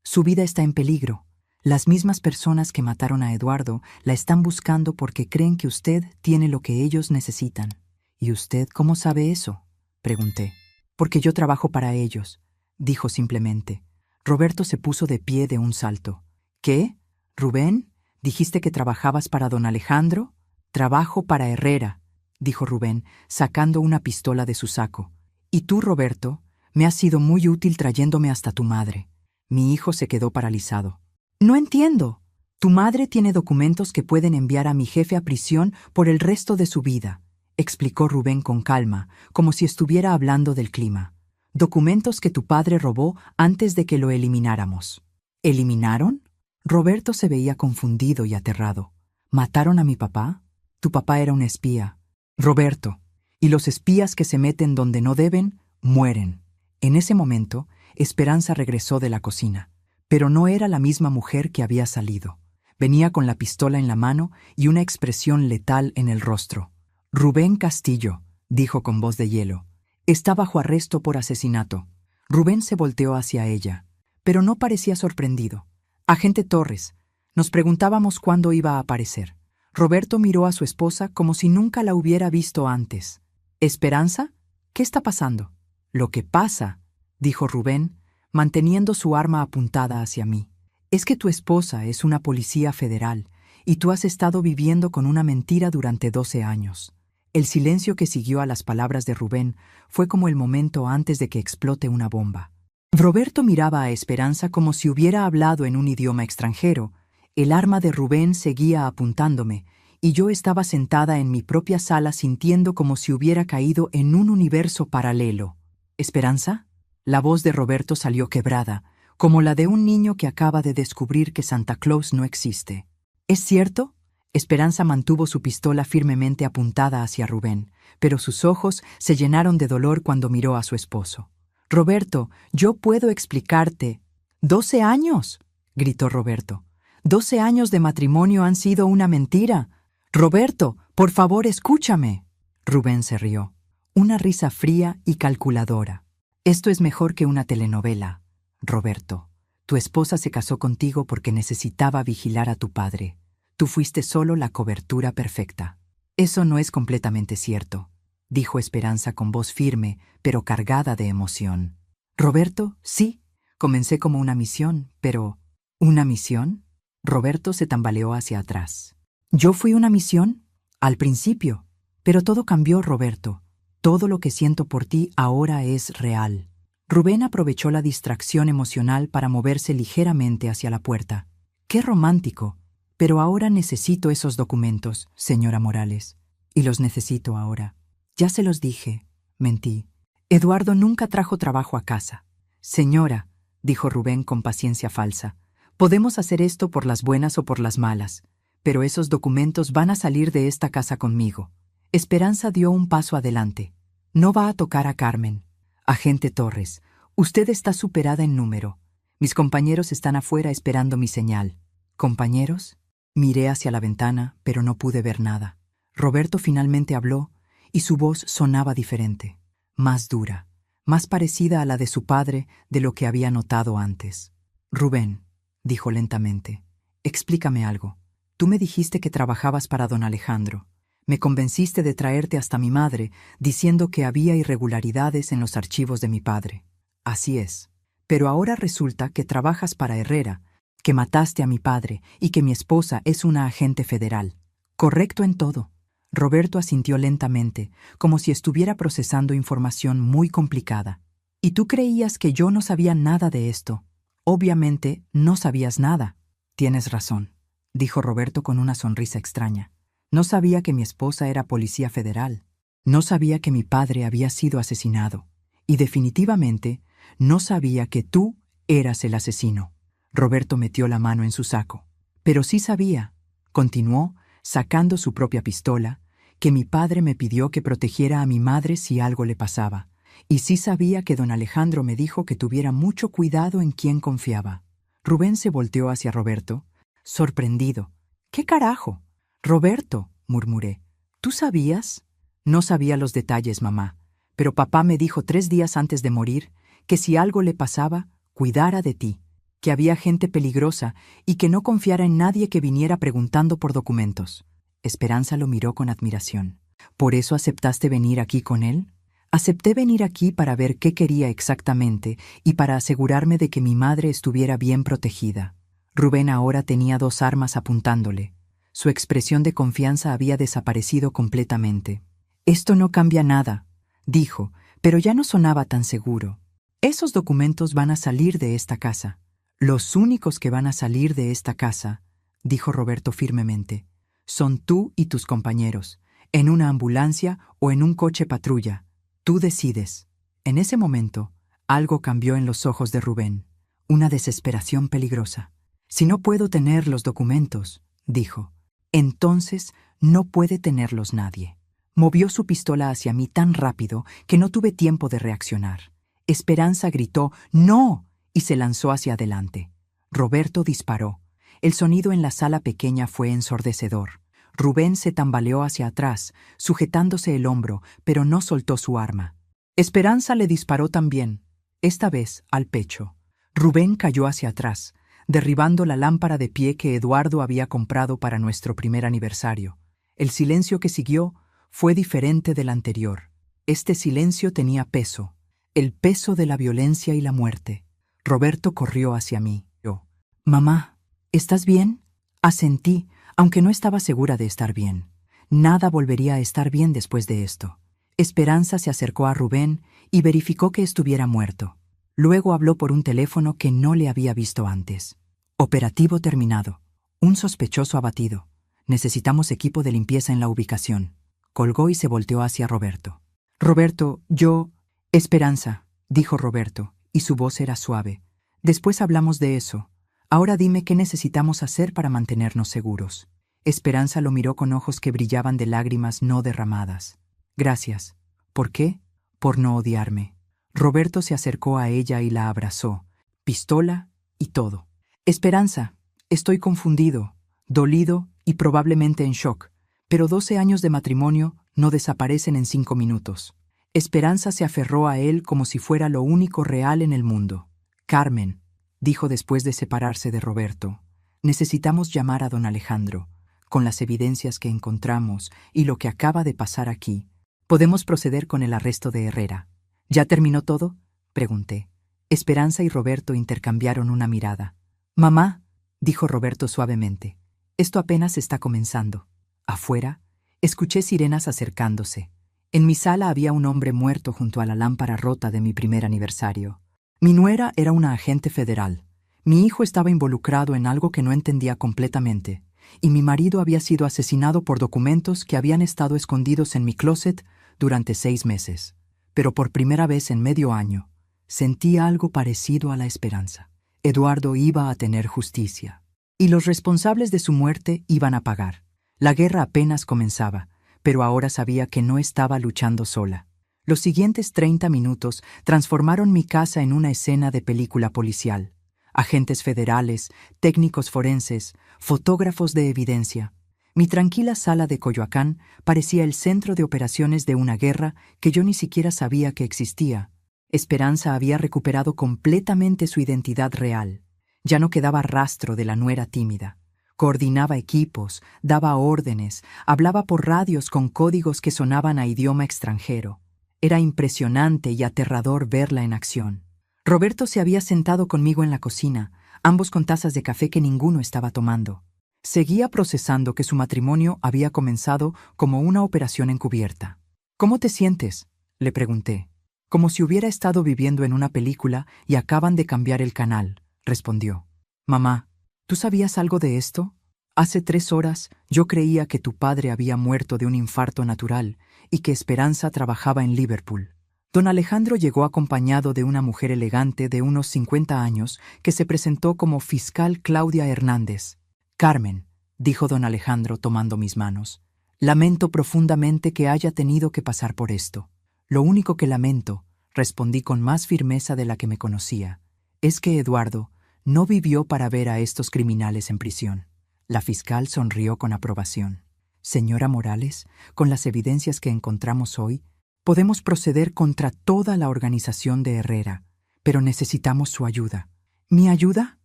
Su vida está en peligro. Las mismas personas que mataron a Eduardo la están buscando porque creen que usted tiene lo que ellos necesitan. ¿Y usted cómo sabe eso?, pregunté. Porque yo trabajo para ellos, dijo simplemente. Roberto se puso de pie de un salto. ¿Qué? ¿Rubén? ¿Dijiste que trabajabas para don Alejandro? Trabajo para Herrera, dijo Rubén, sacando una pistola de su saco. Y tú, Roberto, me has sido muy útil trayéndome hasta tu madre. Mi hijo se quedó paralizado. No entiendo. Tu madre tiene documentos que pueden enviar a mi jefe a prisión por el resto de su vida, explicó Rubén con calma, como si estuviera hablando del clima. Documentos que tu padre robó antes de que lo elimináramos. ¿Eliminaron? Roberto se veía confundido y aterrado. ¿Mataron a mi papá? Tu papá era un espía. Roberto, y los espías que se meten donde no deben, mueren. En ese momento, Esperanza regresó de la cocina, pero no era la misma mujer que había salido. Venía con la pistola en la mano y una expresión letal en el rostro. Rubén Castillo, dijo con voz de hielo, está bajo arresto por asesinato. Rubén se volteó hacia ella, pero no parecía sorprendido. Agente Torres, nos preguntábamos cuándo iba a aparecer. Roberto miró a su esposa como si nunca la hubiera visto antes. ¿Esperanza? ¿Qué está pasando? Lo que pasa, dijo Rubén, manteniendo su arma apuntada hacia mí, Es que tu esposa es una policía federal y tú has estado viviendo con una mentira durante 12 años. El silencio que siguió a las palabras de Rubén fue como el momento antes de que explote una bomba. Roberto miraba a Esperanza como si hubiera hablado en un idioma extranjero. El arma de Rubén seguía apuntándome, y yo estaba sentada en mi propia sala sintiendo como si hubiera caído en un universo paralelo. ¿Esperanza? La voz de Roberto salió quebrada, como la de un niño que acaba de descubrir que Santa Claus no existe. ¿Es cierto? Esperanza mantuvo su pistola firmemente apuntada hacia Rubén, pero sus ojos se llenaron de dolor cuando miró a su esposo. Roberto, yo puedo explicarte. ¡12 años! Gritó Roberto. 12 años de matrimonio han sido una mentira. Roberto, por favor, escúchame. Rubén se rió. Una risa fría y calculadora. Esto es mejor que una telenovela. Roberto, tu esposa se casó contigo porque necesitaba vigilar a tu padre. Tú fuiste solo la cobertura perfecta. Eso no es completamente cierto, dijo Esperanza con voz firme, pero cargada de emoción. Roberto, sí, comencé como una misión, pero... ¿Una misión? Roberto se tambaleó hacia atrás. ¿Yo fui una misión? Al principio. Pero todo cambió, Roberto. Todo lo que siento por ti ahora es real. Rubén aprovechó la distracción emocional para moverse ligeramente hacia la puerta. ¡Qué romántico! Pero ahora necesito esos documentos, señora Morales. Y los necesito ahora. Ya se los dije. Mentí. Eduardo nunca trajo trabajo a casa. Señora, dijo Rubén con paciencia falsa, podemos hacer esto por las buenas o por las malas, pero esos documentos van a salir de esta casa conmigo. Esperanza dio un paso adelante. No va a tocar a Carmen. Agente Torres, usted está superada en número. Mis compañeros están afuera esperando mi señal. ¿Compañeros? Miré hacia la ventana, pero no pude ver nada. Roberto finalmente habló, y su voz sonaba diferente, más dura, más parecida a la de su padre de lo que había notado antes. Rubén, dijo lentamente, explícame algo. Tú me dijiste que trabajabas para don Alejandro. Me convenciste de traerte hasta mi madre, diciendo que había irregularidades en los archivos de mi padre. Así es. Pero ahora resulta que trabajas para Herrera, que mataste a mi padre y que mi esposa es una agente federal. Correcto en todo. Roberto asintió lentamente, como si estuviera procesando información muy complicada. ¿Y tú creías que yo no sabía nada de esto? Obviamente no sabías nada. Tienes razón, dijo Roberto con una sonrisa extraña. No sabía que mi esposa era policía federal. No sabía que mi padre había sido asesinado. Y definitivamente no sabía que tú eras el asesino. Roberto metió la mano en su saco. Pero sí sabía, continuó, sacando su propia pistola, que mi padre me pidió que protegiera a mi madre si algo le pasaba. Y sí sabía que don Alejandro me dijo que tuviera mucho cuidado en quién confiaba. Rubén se volteó hacia Roberto, sorprendido. ¿Qué carajo? Roberto, murmuré. ¿Tú sabías? No sabía los detalles, mamá, pero papá me dijo 3 días antes de morir que si algo le pasaba, cuidara de ti, que había gente peligrosa y que no confiara en nadie que viniera preguntando por documentos. Esperanza lo miró con admiración. ¿Por eso aceptaste venir aquí con él? Acepté venir aquí para ver qué quería exactamente y para asegurarme de que mi madre estuviera bien protegida. Rubén ahora tenía 2 armas apuntándole. Su expresión de confianza había desaparecido completamente. Esto no cambia nada, dijo, pero ya no sonaba tan seguro. Esos documentos van a salir de esta casa. Los únicos que van a salir de esta casa, dijo Roberto firmemente, son tú y tus compañeros, en una ambulancia o en un coche patrulla. Tú decides. En ese momento, algo cambió en los ojos de Rubén, una desesperación peligrosa. Si no puedo tener los documentos, dijo, entonces no puede tenerlos nadie. Movió su pistola hacia mí tan rápido que no tuve tiempo de reaccionar. Esperanza gritó «¡No!» y se lanzó hacia adelante. Roberto disparó. El sonido en la sala pequeña fue ensordecedor. Rubén se tambaleó hacia atrás, sujetándose el hombro, pero no soltó su arma. Esperanza le disparó también, esta vez al pecho. Rubén cayó hacia atrás, derribando la lámpara de pie que Eduardo había comprado para nuestro primer aniversario. El silencio que siguió fue diferente del anterior. Este silencio tenía peso, el peso de la violencia y la muerte. Roberto corrió hacia mí. Yo, Mamá, ¿estás bien? Asentí, aunque no estaba segura de estar bien. Nada volvería a estar bien después de esto. Esperanza se acercó a Rubén y verificó que estuviera muerto. Luego habló por un teléfono que no le había visto antes. Operativo terminado. Un sospechoso abatido. Necesitamos equipo de limpieza en la ubicación. Colgó y se volteó hacia Roberto. Roberto, yo... Esperanza, dijo Roberto, y su voz era suave. Después hablamos de eso. Ahora dime qué necesitamos hacer para mantenernos seguros. Esperanza lo miró con ojos que brillaban de lágrimas no derramadas. Gracias. ¿Por qué? Por no odiarme. Roberto se acercó a ella y la abrazó, pistola y todo. Esperanza, estoy confundido, dolido y probablemente en shock, pero 12 años de matrimonio no desaparecen en 5 minutos. Esperanza se aferró a él como si fuera lo único real en el mundo. Carmen, dijo después de separarse de Roberto, necesitamos llamar a don Alejandro. Con las evidencias que encontramos y lo que acaba de pasar aquí, podemos proceder con el arresto de Herrera. ¿Ya terminó todo?, pregunté. Esperanza y Roberto intercambiaron una mirada. Mamá, dijo Roberto suavemente, esto apenas está comenzando. Afuera, escuché sirenas acercándose. En mi sala había un hombre muerto junto a la lámpara rota de mi primer aniversario. Mi nuera era una agente federal. Mi hijo estaba involucrado en algo que no entendía completamente, y mi marido había sido asesinado por documentos que habían estado escondidos en mi closet durante 6 meses. Pero por primera vez en medio año, sentí algo parecido a la esperanza. Eduardo iba a tener justicia, y los responsables de su muerte iban a pagar. La guerra apenas comenzaba, pero ahora sabía que no estaba luchando sola. Los siguientes 30 minutos transformaron mi casa en una escena de película policial. Agentes federales, técnicos forenses, fotógrafos de evidencia. Mi tranquila sala de Coyoacán parecía el centro de operaciones de una guerra que yo ni siquiera sabía que existía. Esperanza había recuperado completamente su identidad real. Ya no quedaba rastro de la nuera tímida. Coordinaba equipos, daba órdenes, hablaba por radios con códigos que sonaban a idioma extranjero. Era impresionante y aterrador verla en acción. Roberto se había sentado conmigo en la cocina, ambos con tazas de café que ninguno estaba tomando. Seguía procesando que su matrimonio había comenzado como una operación encubierta. ¿Cómo te sientes?, le pregunté. Como si hubiera estado viviendo en una película y acaban de cambiar el canal, respondió. Mamá, ¿tú sabías algo de esto? Hace 3 horas yo creía que tu padre había muerto de un infarto natural y que Esperanza trabajaba en Liverpool. Don Alejandro llegó acompañado de una mujer elegante de unos 50 años que se presentó como fiscal Claudia Hernández. Carmen, dijo don Alejandro tomando mis manos, lamento profundamente que haya tenido que pasar por esto. Lo único que lamento, respondí con más firmeza de la que me conocía, es que Eduardo no vivió para ver a estos criminales en prisión. La fiscal sonrió con aprobación. Señora Morales, con las evidencias que encontramos hoy, podemos proceder contra toda la organización de Herrera, pero necesitamos su ayuda. ¿Mi ayuda?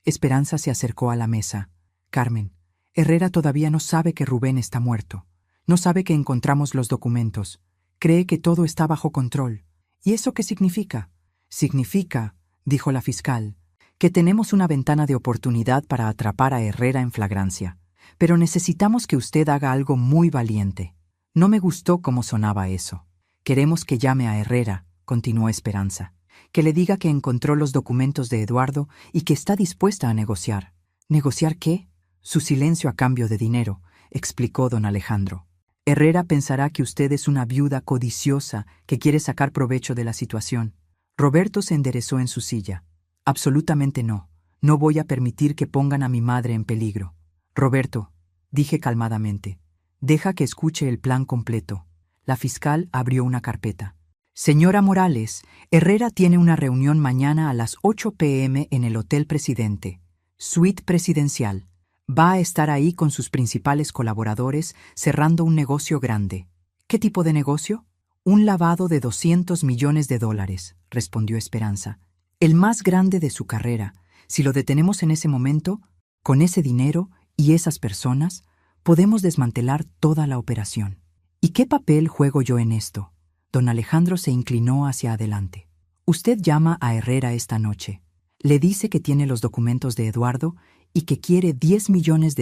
Esperanza se acercó a la mesa. Carmen, Herrera todavía no sabe que Rubén está muerto. No sabe que encontramos los documentos. Cree que todo está bajo control. ¿Y eso qué significa? Significa, dijo la fiscal, que tenemos una ventana de oportunidad para atrapar a Herrera en flagrancia. Pero necesitamos que usted haga algo muy valiente. No me gustó cómo sonaba eso. Queremos que llame a Herrera, continuó Esperanza, que le diga que encontró los documentos de Eduardo y que está dispuesta a negociar. ¿Negociar qué? Su silencio a cambio de dinero, explicó don Alejandro. Herrera pensará que usted es una viuda codiciosa que quiere sacar provecho de la situación. Roberto se enderezó en su silla. Absolutamente no. No voy a permitir que pongan a mi madre en peligro. Roberto, dije calmadamente, deja que escuche el plan completo. La fiscal abrió una carpeta. Señora Morales, Herrera tiene una reunión mañana a las 8 p.m. en el Hotel Presidente, suite presidencial. Va a estar ahí con sus principales colaboradores cerrando un negocio grande. ¿Qué tipo de negocio? Un lavado de $200 millones, respondió Esperanza. El más grande de su carrera. Si lo detenemos en ese momento, con ese dinero y esas personas, podemos desmantelar toda la operación. ¿Y qué papel juego yo en esto? Don Alejandro se inclinó hacia adelante. Usted llama a Herrera esta noche. Le dice que tiene los documentos de Eduardo y que quiere $10 millones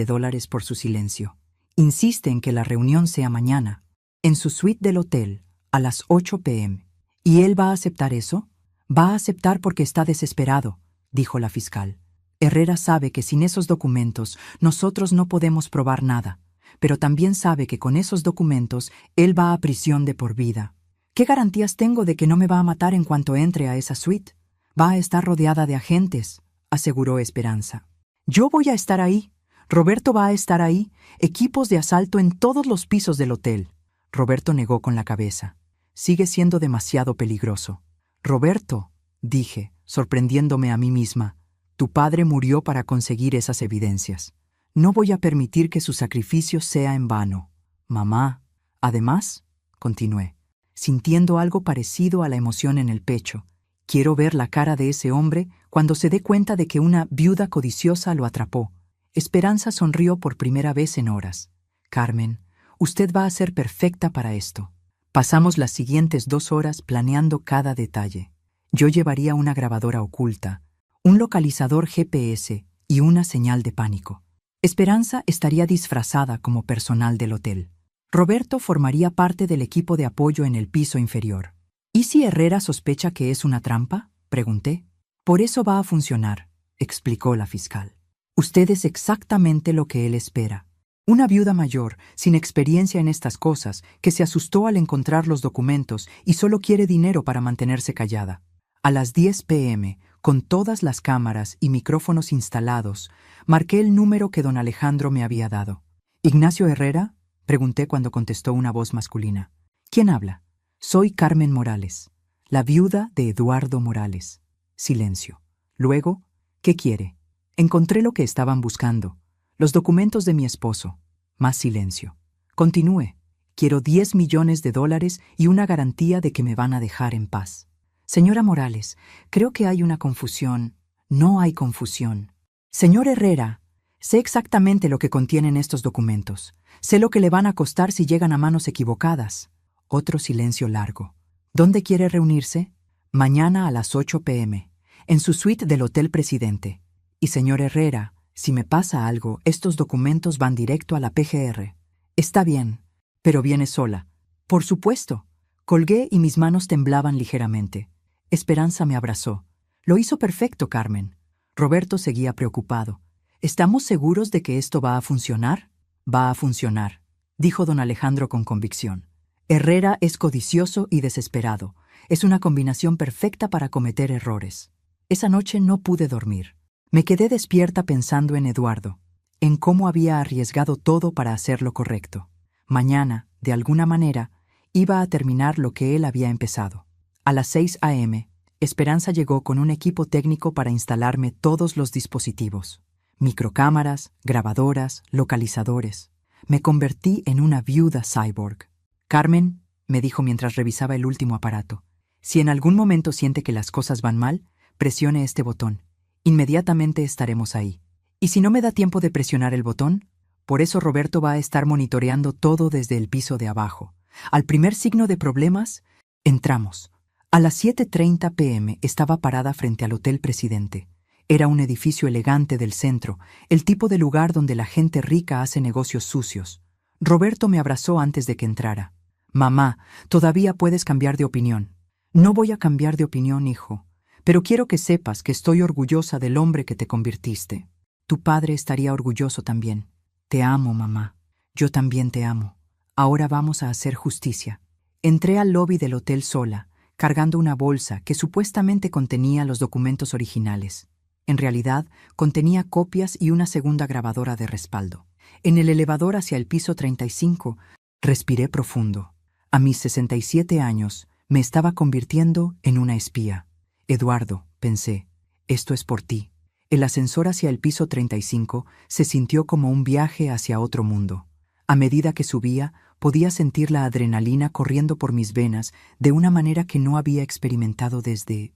por su silencio. Insiste en que la reunión sea mañana, en su suite del hotel, a las 8 p.m. ¿Y él va a aceptar eso? Va a aceptar porque está desesperado, dijo la fiscal. Herrera sabe que sin esos documentos nosotros no podemos probar nada, pero también sabe que con esos documentos él va a prisión de por vida. ¿Qué garantías tengo de que no me va a matar en cuanto entre a esa suite? Va a estar rodeada de agentes, aseguró Esperanza. Yo voy a estar ahí. Roberto va a estar ahí. Equipos de asalto en todos los pisos del hotel. Roberto negó con la cabeza. Sigue siendo demasiado peligroso. Roberto, dije, sorprendiéndome a mí misma, tu padre murió para conseguir esas evidencias. No voy a permitir que su sacrificio sea en vano. Mamá, además, continué, sintiendo algo parecido a la emoción en el pecho, quiero ver la cara de ese hombre cuando se dé cuenta de que una viuda codiciosa lo atrapó. Esperanza sonrió por primera vez en horas. Carmen, usted va a ser perfecta para esto. Pasamos las siguientes 2 horas planeando cada detalle. Yo llevaría una grabadora oculta, un localizador GPS y una señal de pánico. Esperanza estaría disfrazada como personal del hotel. Roberto formaría parte del equipo de apoyo en el piso inferior. ¿Y si Herrera sospecha que es una trampa?, pregunté. Por eso va a funcionar, explicó la fiscal. Usted es exactamente lo que él espera. Una viuda mayor, sin experiencia en estas cosas, que se asustó al encontrar los documentos y solo quiere dinero para mantenerse callada. A las 10 p.m., con todas las cámaras y micrófonos instalados, marqué el número que don Alejandro me había dado. ¿Ignacio Herrera?, pregunté cuando contestó una voz masculina. ¿Quién habla? Soy Carmen Morales, la viuda de Eduardo Morales. Silencio. Luego, ¿qué quiere? Encontré lo que estaban buscando. Los documentos de mi esposo. Más silencio. Continúe. Quiero $10 millones y una garantía de que me van a dejar en paz. Señora Morales, creo que hay una confusión. No hay confusión. Señor Herrera, sé exactamente lo que contienen estos documentos. Sé lo que le van a costar si llegan a manos equivocadas. Otro silencio largo. ¿Dónde quiere reunirse? Mañana a las 8 p.m., en su suite del Hotel Presidente. Y señor Herrera, si me pasa algo, estos documentos van directo a la PGR. Está bien, pero viene sola. Por supuesto. Colgué y mis manos temblaban ligeramente. Esperanza me abrazó. Lo hizo perfecto, Carmen. Roberto seguía preocupado. ¿Estamos seguros de que esto va a funcionar? Va a funcionar, dijo don Alejandro con convicción. Herrera es codicioso y desesperado. Es una combinación perfecta para cometer errores. Esa noche no pude dormir. Me quedé despierta pensando en Eduardo, en cómo había arriesgado todo para hacer lo correcto. Mañana, de alguna manera, iba a terminar lo que él había empezado. A las 6 a.m., Esperanza llegó con un equipo técnico para instalarme todos los dispositivos. Microcámaras, grabadoras, localizadores. Me convertí en una viuda cyborg. Carmen, me dijo mientras revisaba el último aparato, si en algún momento siente que las cosas van mal, presione este botón. Inmediatamente estaremos ahí. ¿Y si no me da tiempo de presionar el botón? Por eso Roberto va a estar monitoreando todo desde el piso de abajo. Al primer signo de problemas, entramos. A las 7:30 p.m. estaba parada frente al Hotel Presidente. Era un edificio elegante del centro, el tipo de lugar donde la gente rica hace negocios sucios. Roberto me abrazó antes de que entrara. Mamá, todavía puedes cambiar de opinión. No voy a cambiar de opinión, hijo. Pero quiero que sepas que estoy orgullosa del hombre que te convirtiste. Tu padre estaría orgulloso también. Te amo, mamá. Yo también te amo. Ahora vamos a hacer justicia. Entré al lobby del hotel sola, cargando una bolsa que supuestamente contenía los documentos originales. En realidad, contenía copias y una segunda grabadora de respaldo. En el elevador hacia el piso 35, respiré profundo. A mis 67 años, me estaba convirtiendo en una espía. Eduardo, pensé, esto es por ti. El ascensor hacia el piso 35 se sintió como un viaje hacia otro mundo. A medida que subía, podía sentir la adrenalina corriendo por mis venas de una manera que no había experimentado desde,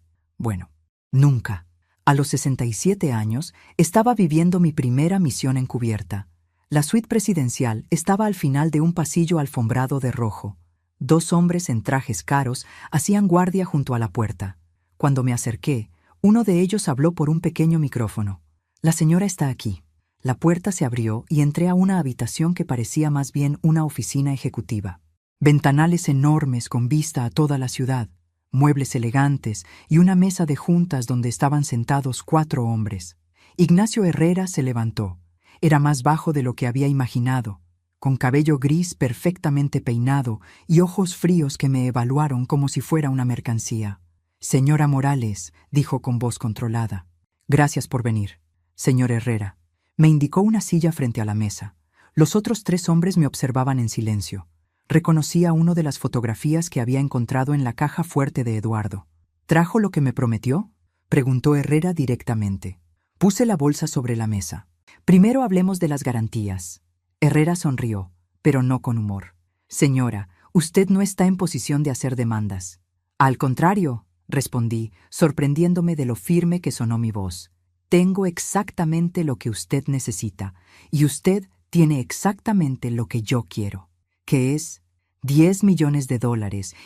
nunca. A los 67 años, estaba viviendo mi primera misión encubierta. La suite presidencial estaba al final de un pasillo alfombrado de rojo. 2 hombres en trajes caros hacían guardia junto a la puerta. Cuando me acerqué, Uno de ellos habló por un pequeño micrófono. La señora está aquí. La puerta se abrió y entré a una habitación que parecía más bien una oficina ejecutiva. Ventanales enormes con vista a toda la ciudad, muebles elegantes y una mesa de juntas donde estaban sentados 4 hombres. Ignacio Herrera se levantó. Era más bajo de lo que había imaginado, con cabello gris perfectamente peinado y ojos fríos que me evaluaron como si fuera una mercancía. «Señora Morales», dijo con voz controlada. «Gracias por venir. Señor Herrera». Me indicó una silla frente a la mesa. Los otros 3 hombres me observaban en silencio. Reconocía una de las fotografías que había encontrado en la caja fuerte de Eduardo. «¿Trajo lo que me prometió?», preguntó Herrera directamente. Puse la bolsa sobre la mesa. «Primero hablemos de las garantías». Herrera sonrió, pero no con humor. «Señora, usted no está en posición de hacer demandas». «Al contrario», respondí, sorprendiéndome de lo firme que sonó mi voz. «Tengo exactamente lo que usted necesita, y usted tiene exactamente lo que yo quiero, que es $10 millones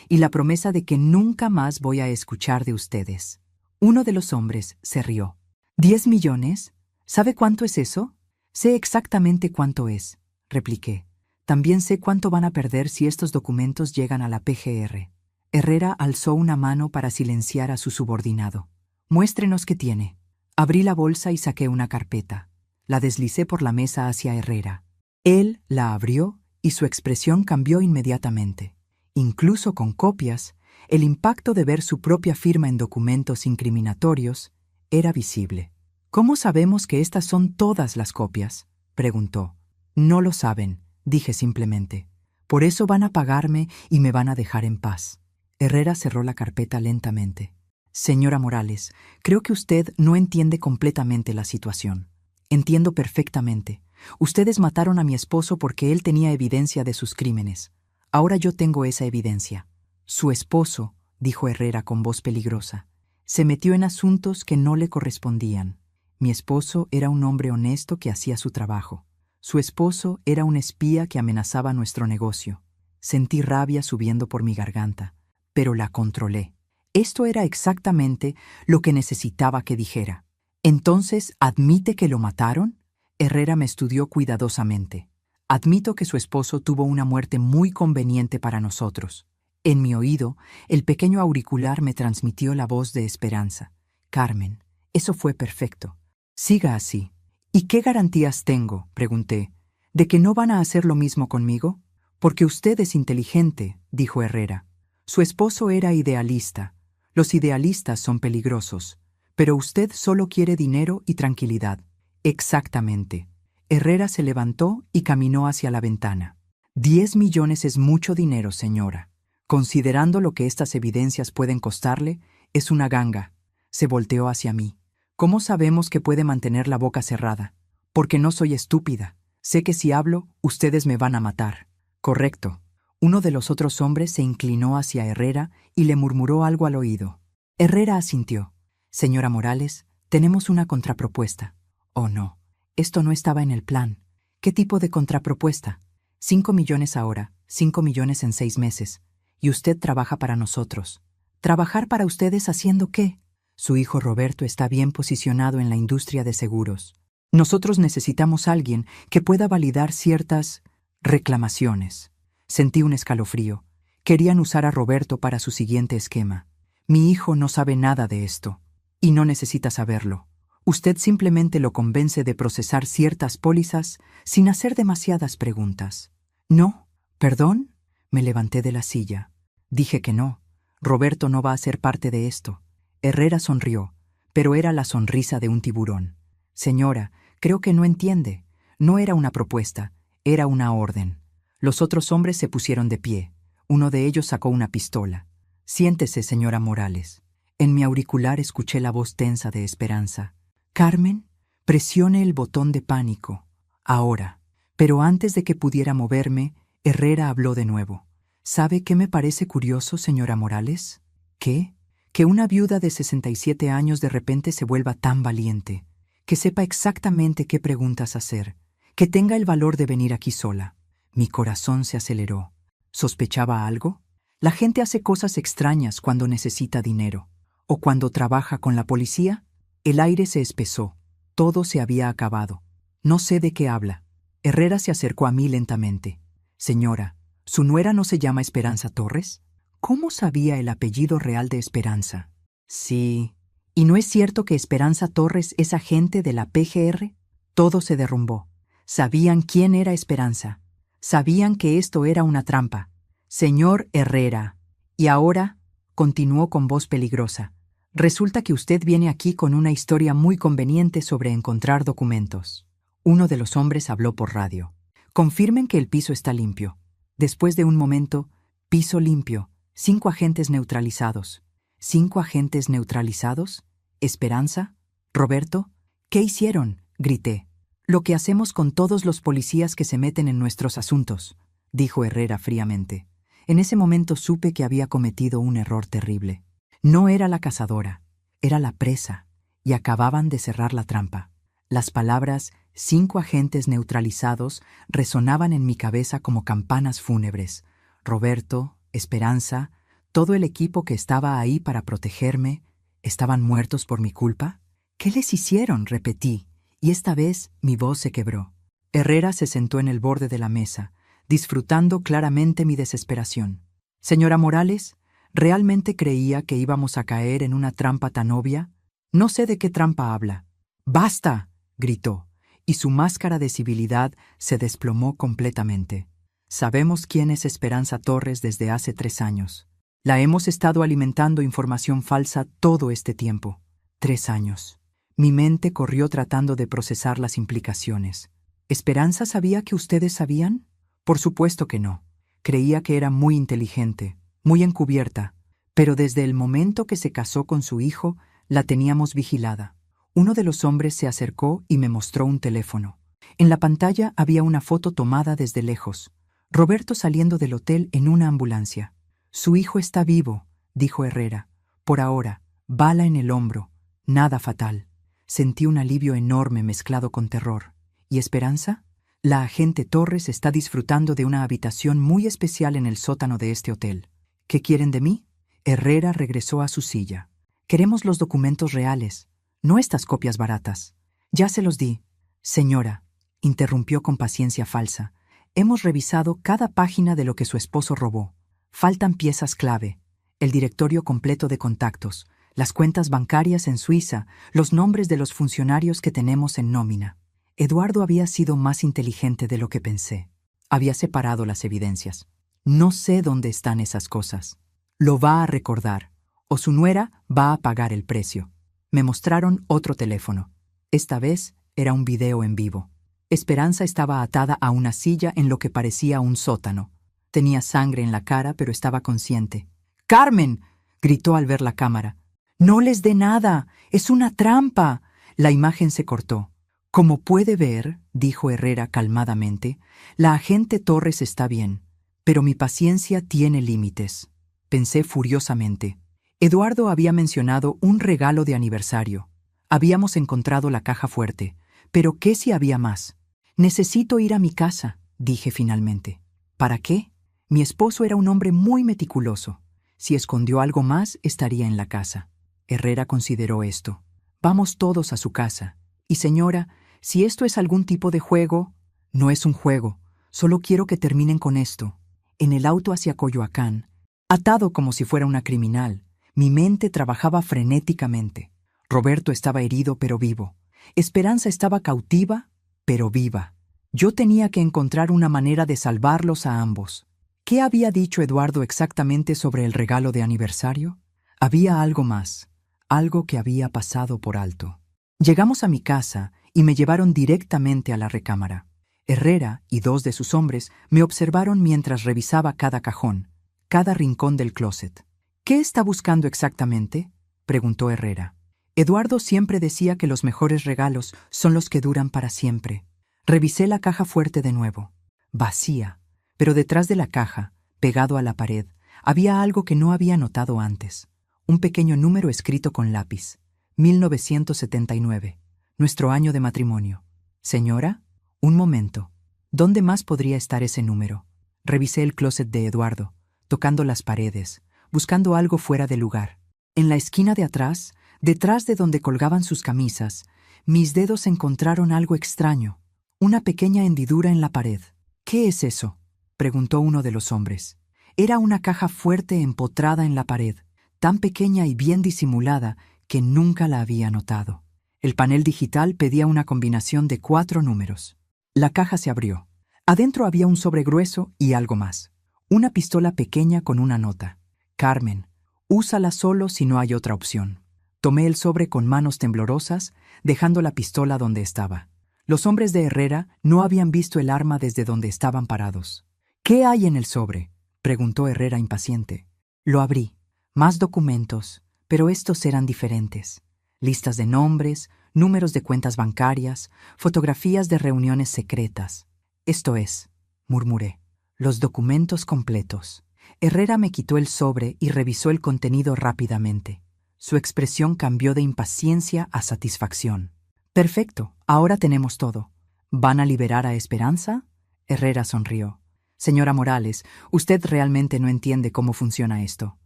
y la promesa de que nunca más voy a escuchar de ustedes». Uno de los hombres se rió. «¿10 millones? ¿Sabe cuánto es eso?» «Sé exactamente cuánto es», repliqué. «También sé cuánto van a perder si estos documentos llegan a la PGR». Herrera alzó una mano para silenciar a su subordinado. «Muéstrenos qué tiene». Abrí la bolsa y saqué una carpeta. La deslicé por la mesa hacia Herrera. Él la abrió y su expresión cambió inmediatamente. Incluso con copias, el impacto de ver su propia firma en documentos incriminatorios era visible. «¿Cómo sabemos que estas son todas las copias?», preguntó. «No lo saben», dije simplemente. «Por eso van a pagarme y me van a dejar en paz». Herrera cerró la carpeta lentamente. «Señora Morales, creo que usted no entiende completamente la situación». «Entiendo perfectamente. Ustedes mataron a mi esposo porque él tenía evidencia de sus crímenes. Ahora yo tengo esa evidencia». «Su esposo», dijo Herrera con voz peligrosa, «se metió en asuntos que no le correspondían. Mi esposo era un hombre honesto que hacía su trabajo. Su esposo era un espía que amenazaba nuestro negocio». Sentí rabia subiendo por mi garganta, pero la controlé. Esto era exactamente lo que necesitaba que dijera. «¿Entonces admite que lo mataron?». Herrera me estudió cuidadosamente. «Admito que su esposo tuvo una muerte muy conveniente para nosotros». En mi oído, el pequeño auricular me transmitió la voz de esperanza. «Carmen, eso fue perfecto. Siga así». «¿Y qué garantías tengo?», pregunté, «de que no van a hacer lo mismo conmigo?» «Porque usted es inteligente», dijo Herrera. «Su esposo era idealista. Los idealistas son peligrosos. Pero usted solo quiere dinero y tranquilidad». «Exactamente». Herrera se levantó y caminó hacia la ventana. «10 millones es mucho dinero, señora. Considerando lo que estas evidencias pueden costarle, es una ganga». Se volteó hacia mí. «¿Cómo sabemos que puede mantener la boca cerrada?». «Porque no soy estúpida. Sé que si hablo, ustedes me van a matar». «Correcto». Uno de los otros hombres se inclinó hacia Herrera y le murmuró algo al oído. Herrera asintió. «Señora Morales, tenemos una contrapropuesta». «Oh, no. Esto no estaba en el plan». «¿Qué tipo de contrapropuesta?». 5 millones ahora, 5 millones en 6 meses. Y usted trabaja para nosotros». «¿Trabajar para ustedes haciendo qué?». «Su hijo Roberto está bien posicionado en la industria de seguros. Nosotros necesitamos a alguien que pueda validar ciertas reclamaciones». Sentí un escalofrío. Querían usar a Roberto para su siguiente esquema. «Mi hijo no sabe nada de esto. Y no necesita saberlo. Usted simplemente lo convence de procesar ciertas pólizas sin hacer demasiadas preguntas». «¿No? ¿Perdón?». Me levanté de la silla. Dije que no. Roberto no va a ser parte de esto. Herrera sonrió, pero era la sonrisa de un tiburón. «Señora, creo que no entiende. No era una propuesta, era una orden». Los otros hombres se pusieron de pie. Uno de ellos sacó una pistola. «Siéntese, señora Morales». En mi auricular escuché la voz tensa de Esperanza. «Carmen, presione el botón de pánico. Ahora». Pero antes de que pudiera moverme, Herrera habló de nuevo. «¿Sabe qué me parece curioso, señora Morales?». «¿Qué?». «Que una viuda de 67 años de repente se vuelva tan valiente. Que sepa exactamente qué preguntas hacer. Que tenga el valor de venir aquí sola». Mi corazón se aceleró. ¿Sospechaba algo? La gente hace cosas extrañas cuando necesita dinero. ¿O cuando trabaja con la policía? El aire se espesó. Todo se había acabado. No sé de qué habla. Herrera se acercó a mí lentamente. Señora, ¿su nuera no se llama Esperanza Torres? ¿Cómo sabía el apellido real de Esperanza? Sí. ¿Y no es cierto que Esperanza Torres es agente de la PGR? Todo se derrumbó. Sabían quién era Esperanza. Sabían que esto era una trampa. Señor Herrera. Y ahora, continuó con voz peligrosa, resulta que usted viene aquí con una historia muy conveniente sobre encontrar documentos. Uno de los hombres habló por radio. Confirmen que el piso está limpio. Después de un momento, piso limpio, 5 agentes neutralizados. ¿5 agentes neutralizados? ¿Esperanza? ¿Roberto? ¿Qué hicieron?, grité. Lo que hacemos con todos los policías que se meten en nuestros asuntos, dijo Herrera fríamente. En ese momento supe que había cometido un error terrible. No era la cazadora, era la presa, y acababan de cerrar la trampa. Las palabras 5 agentes neutralizados resonaban en mi cabeza como campanas fúnebres. Roberto, Esperanza, todo el equipo que estaba ahí para protegerme, ¿estaban muertos por mi culpa? ¿Qué les hicieron?, repetí, y esta vez mi voz se quebró. Herrera se sentó en el borde de la mesa, disfrutando claramente mi desesperación. Señora Morales, ¿realmente creía que íbamos a caer en una trampa tan obvia? No sé de qué trampa habla. ¡Basta!, gritó, y su máscara de civilidad se desplomó completamente. Sabemos quién es Esperanza Torres desde hace 3 años. La hemos estado alimentando información falsa todo este tiempo. 3 años. Mi mente corrió tratando de procesar las implicaciones. ¿Esperanza sabía que ustedes sabían? Por supuesto que no. Creía que era muy inteligente, muy encubierta, pero desde el momento que se casó con su hijo, la teníamos vigilada. Uno de los hombres se acercó y me mostró un teléfono. En la pantalla había una foto tomada desde lejos. Roberto saliendo del hotel en una ambulancia. Su hijo está vivo, dijo Herrera. Por ahora, bala en el hombro, nada fatal. Sentí un alivio enorme mezclado con terror. ¿Y Esperanza? La agente Torres está disfrutando de una habitación muy especial en el sótano de este hotel. ¿Qué quieren de mí? Herrera regresó a su silla. Queremos los documentos reales, no estas copias baratas. Ya se los di. Señora, interrumpió con paciencia falsa, hemos revisado cada página de lo que su esposo robó. Faltan piezas clave, el directorio completo de contactos, las cuentas bancarias en Suiza, los nombres de los funcionarios que tenemos en nómina. Eduardo había sido más inteligente de lo que pensé. Había separado las evidencias. No sé dónde están esas cosas. Lo va a recordar, o su nuera va a pagar el precio. Me mostraron otro teléfono. Esta vez era un video en vivo. Esperanza estaba atada a una silla en lo que parecía un sótano. Tenía sangre en la cara, pero estaba consciente. ¡Carmen!, gritó al ver la cámara. ¡No les dé nada! ¡Es una trampa! La imagen se cortó. Como puede ver, dijo Herrera calmadamente, la agente Torres está bien, pero mi paciencia tiene límites. Pensé furiosamente. Eduardo había mencionado un regalo de aniversario. Habíamos encontrado la caja fuerte, pero ¿qué si había más? Necesito ir a mi casa, dije finalmente. ¿Para qué? Mi esposo era un hombre muy meticuloso. Si escondió algo más, estaría en la casa. Herrera consideró esto. Vamos todos a su casa. Y señora, si esto es algún tipo de juego, no es un juego. Solo quiero que terminen con esto. En el auto hacia Coyoacán, atado como si fuera una criminal, mi mente trabajaba frenéticamente. Roberto estaba herido pero vivo. Esperanza estaba cautiva pero viva. Yo tenía que encontrar una manera de salvarlos a ambos. ¿Qué había dicho Eduardo exactamente sobre el regalo de aniversario? Había algo más, algo que había pasado por alto. Llegamos a mi casa y me llevaron directamente a la recámara. Herrera y 2 de sus hombres me observaron mientras revisaba cada cajón, cada rincón del closet. ¿Qué está buscando exactamente?, preguntó Herrera. Eduardo siempre decía que los mejores regalos son los que duran para siempre. Revisé la caja fuerte de nuevo. Vacía, pero detrás de la caja, pegado a la pared, había algo que no había notado antes. Un pequeño número escrito con lápiz. 1979. Nuestro año de matrimonio. Señora, un momento. ¿Dónde más podría estar ese número? Revisé el closet de Eduardo, tocando las paredes, buscando algo fuera de lugar. En la esquina de atrás, detrás de donde colgaban sus camisas, mis dedos encontraron algo extraño, una pequeña hendidura en la pared. «¿Qué es eso?», preguntó uno de los hombres. Era una caja fuerte empotrada en la pared, tan pequeña y bien disimulada que nunca la había notado. El panel digital pedía una combinación de 4 números. La caja se abrió. Adentro había un sobre grueso y algo más. Una pistola pequeña con una nota. «Carmen, úsala solo si no hay otra opción». Tomé el sobre con manos temblorosas, dejando la pistola donde estaba. Los hombres de Herrera no habían visto el arma desde donde estaban parados. «¿Qué hay en el sobre?», preguntó Herrera impaciente. Lo abrí. Más documentos, pero estos eran diferentes. Listas de nombres, números de cuentas bancarias, fotografías de reuniones secretas. «Esto es», murmuré, «los documentos completos». Herrera me quitó el sobre y revisó el contenido rápidamente. Su expresión cambió de impaciencia a satisfacción. «Perfecto, ahora tenemos todo. ¿Van a liberar a Esperanza?». Herrera sonrió. «Señora Morales, usted realmente no entiende cómo funciona esto».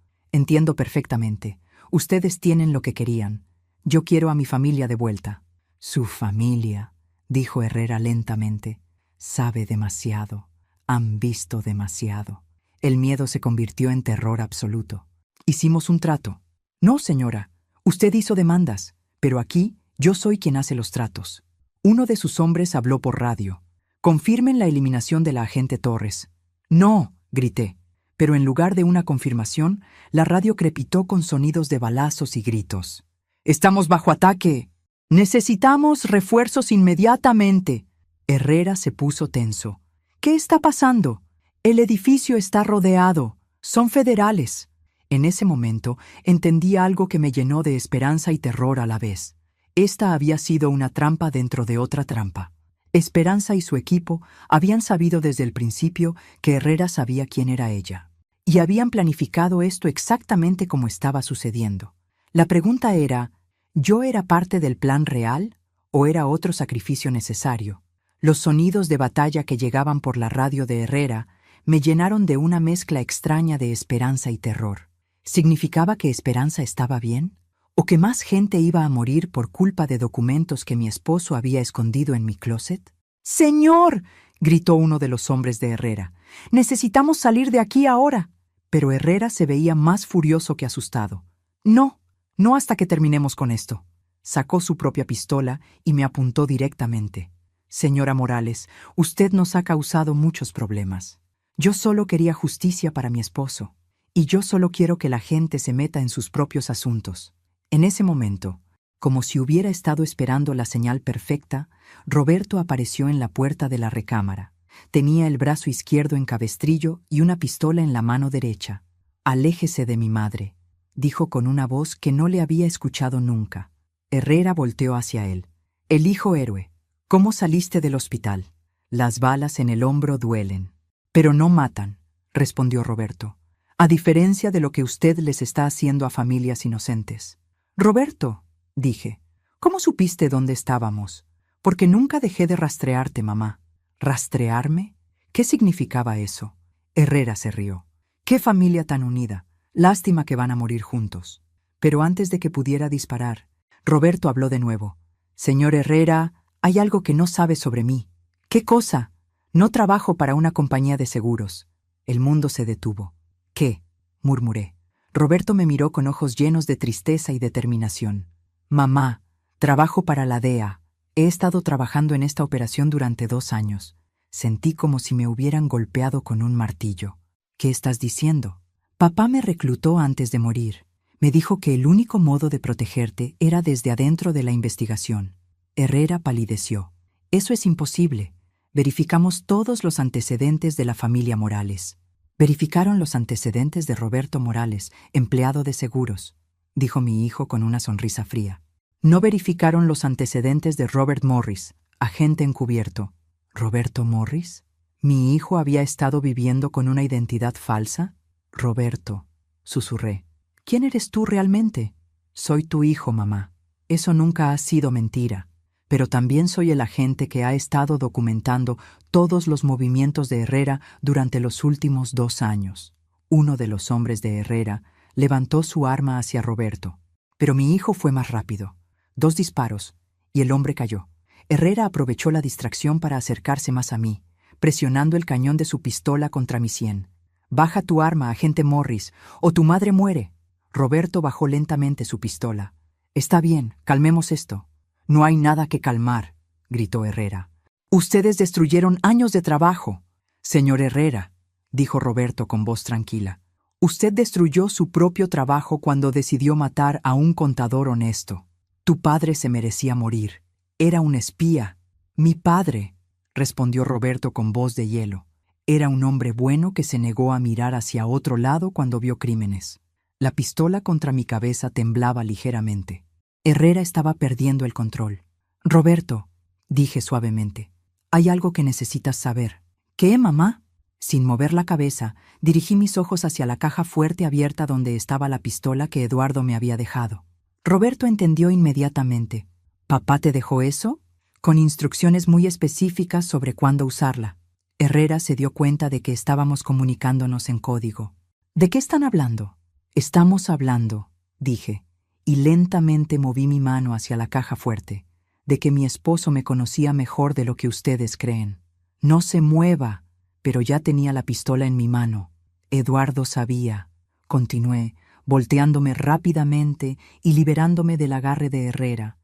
«Entiendo perfectamente. Ustedes tienen lo que querían. Yo quiero a mi familia de vuelta». «Su familia», dijo Herrera lentamente. «Sabe demasiado. Han visto demasiado». El miedo se convirtió en terror absoluto. «Hicimos un trato». «No, señora. Usted hizo demandas, pero aquí yo soy quien hace los tratos». Uno de sus hombres habló por radio. «Confirmen la eliminación de la agente Torres». «No», grité. Pero en lugar de una confirmación, la radio crepitó con sonidos de balazos y gritos. «Estamos bajo ataque. Necesitamos refuerzos inmediatamente». Herrera se puso tenso. «¿Qué está pasando? El edificio está rodeado. Son federales». En ese momento entendí algo que me llenó de esperanza y terror a la vez. Esta había sido una trampa dentro de otra trampa. Esperanza y su equipo habían sabido desde el principio que Herrera sabía quién era ella. Y habían planificado esto exactamente como estaba sucediendo. La pregunta era, ¿yo era parte del plan real o era otro sacrificio necesario? Los sonidos de batalla que llegaban por la radio de Herrera me llenaron de una mezcla extraña de esperanza y terror. ¿Significaba que Esperanza estaba bien? ¿O que más gente iba a morir por culpa de documentos que mi esposo había escondido en mi closet? «¡Señor!», gritó uno de los hombres de Herrera. «Necesitamos salir de aquí ahora». Pero Herrera se veía más furioso que asustado. «No, no hasta que terminemos con esto». Sacó su propia pistola y me apuntó directamente. «Señora Morales, usted nos ha causado muchos problemas. Yo solo quería justicia para mi esposo. Y yo solo quiero que la gente se meta en sus propios asuntos». En ese momento, como si hubiera estado esperando la señal perfecta, Roberto apareció en la puerta de la recámara. Tenía el brazo izquierdo en cabestrillo y una pistola en la mano derecha. «Aléjese de mi madre», dijo con una voz que no le había escuchado nunca. Herrera volteó hacia él. «El hijo héroe, ¿cómo saliste del hospital?». «Las balas en el hombro duelen». «Pero no matan», respondió Roberto. «A diferencia de lo que usted les está haciendo a familias inocentes». «Roberto», dije, «¿cómo supiste dónde estábamos? Porque nunca dejé de rastrearte, mamá». «¿Rastrearme? ¿Qué significaba eso?». Herrera se rió. «Qué familia tan unida. Lástima que van a morir juntos». Pero antes de que pudiera disparar, Roberto habló de nuevo. «Señor Herrera, hay algo que no sabe sobre mí». «¿Qué cosa?». «No trabajo para una compañía de seguros». El mundo se detuvo. «¿Qué?», murmuré. Roberto me miró con ojos llenos de tristeza y determinación. «Mamá, trabajo para la DEA. He estado trabajando en esta operación durante 2 años. Sentí como si me hubieran golpeado con un martillo». «¿Qué estás diciendo?». «Papá me reclutó antes de morir. Me dijo que el único modo de protegerte era desde adentro de la investigación». Herrera palideció. «Eso es imposible. Verificamos todos los antecedentes de la familia Morales». «Verificaron los antecedentes de Roberto Morales, empleado de seguros», dijo mi hijo con una sonrisa fría. «No verificaron los antecedentes de Robert Morris, agente encubierto». «¿Roberto Morris? ¿Mi hijo había estado viviendo con una identidad falsa?». «Roberto», susurré. «¿Quién eres tú realmente?». «Soy tu hijo, mamá. Eso nunca ha sido mentira. Pero también soy el agente que ha estado documentando todos los movimientos de Herrera durante los últimos 2 años». Uno de los hombres de Herrera Levantó su arma hacia Roberto. Pero mi hijo fue más rápido. 2 disparos, y el hombre cayó. Herrera aprovechó la distracción para acercarse más a mí, presionando el cañón de su pistola contra mi sien. «Baja tu arma, agente Morris, o tu madre muere». Roberto bajó lentamente su pistola. «Está bien, calmemos esto». «No hay nada que calmar», gritó Herrera. «Ustedes destruyeron años de trabajo». «Señor Herrera», dijo Roberto con voz tranquila, «usted destruyó su propio trabajo cuando decidió matar a un contador honesto. Tu padre se merecía morir. Era un espía». «Mi padre», respondió Roberto con voz de hielo, «era un hombre bueno que se negó a mirar hacia otro lado cuando vio crímenes». La pistola contra mi cabeza temblaba ligeramente. Herrera estaba perdiendo el control. «Roberto», dije suavemente, «hay algo que necesitas saber». «¿Qué, mamá?» Sin mover la cabeza, dirigí mis ojos hacia la caja fuerte abierta donde estaba la pistola que Eduardo me había dejado. Roberto entendió inmediatamente. «¿Papá te dejó eso?» Con instrucciones muy específicas sobre cuándo usarla. Herrera se dio cuenta de que estábamos comunicándonos en código. «¿De qué están hablando?» «Estamos hablando», dije, y lentamente moví mi mano hacia la caja fuerte, de que mi esposo me conocía mejor de lo que ustedes creen. «No se mueva», pero ya tenía la pistola en mi mano. Eduardo sabía, continué, volteándome rápidamente y liberándome del agarre de Herrera,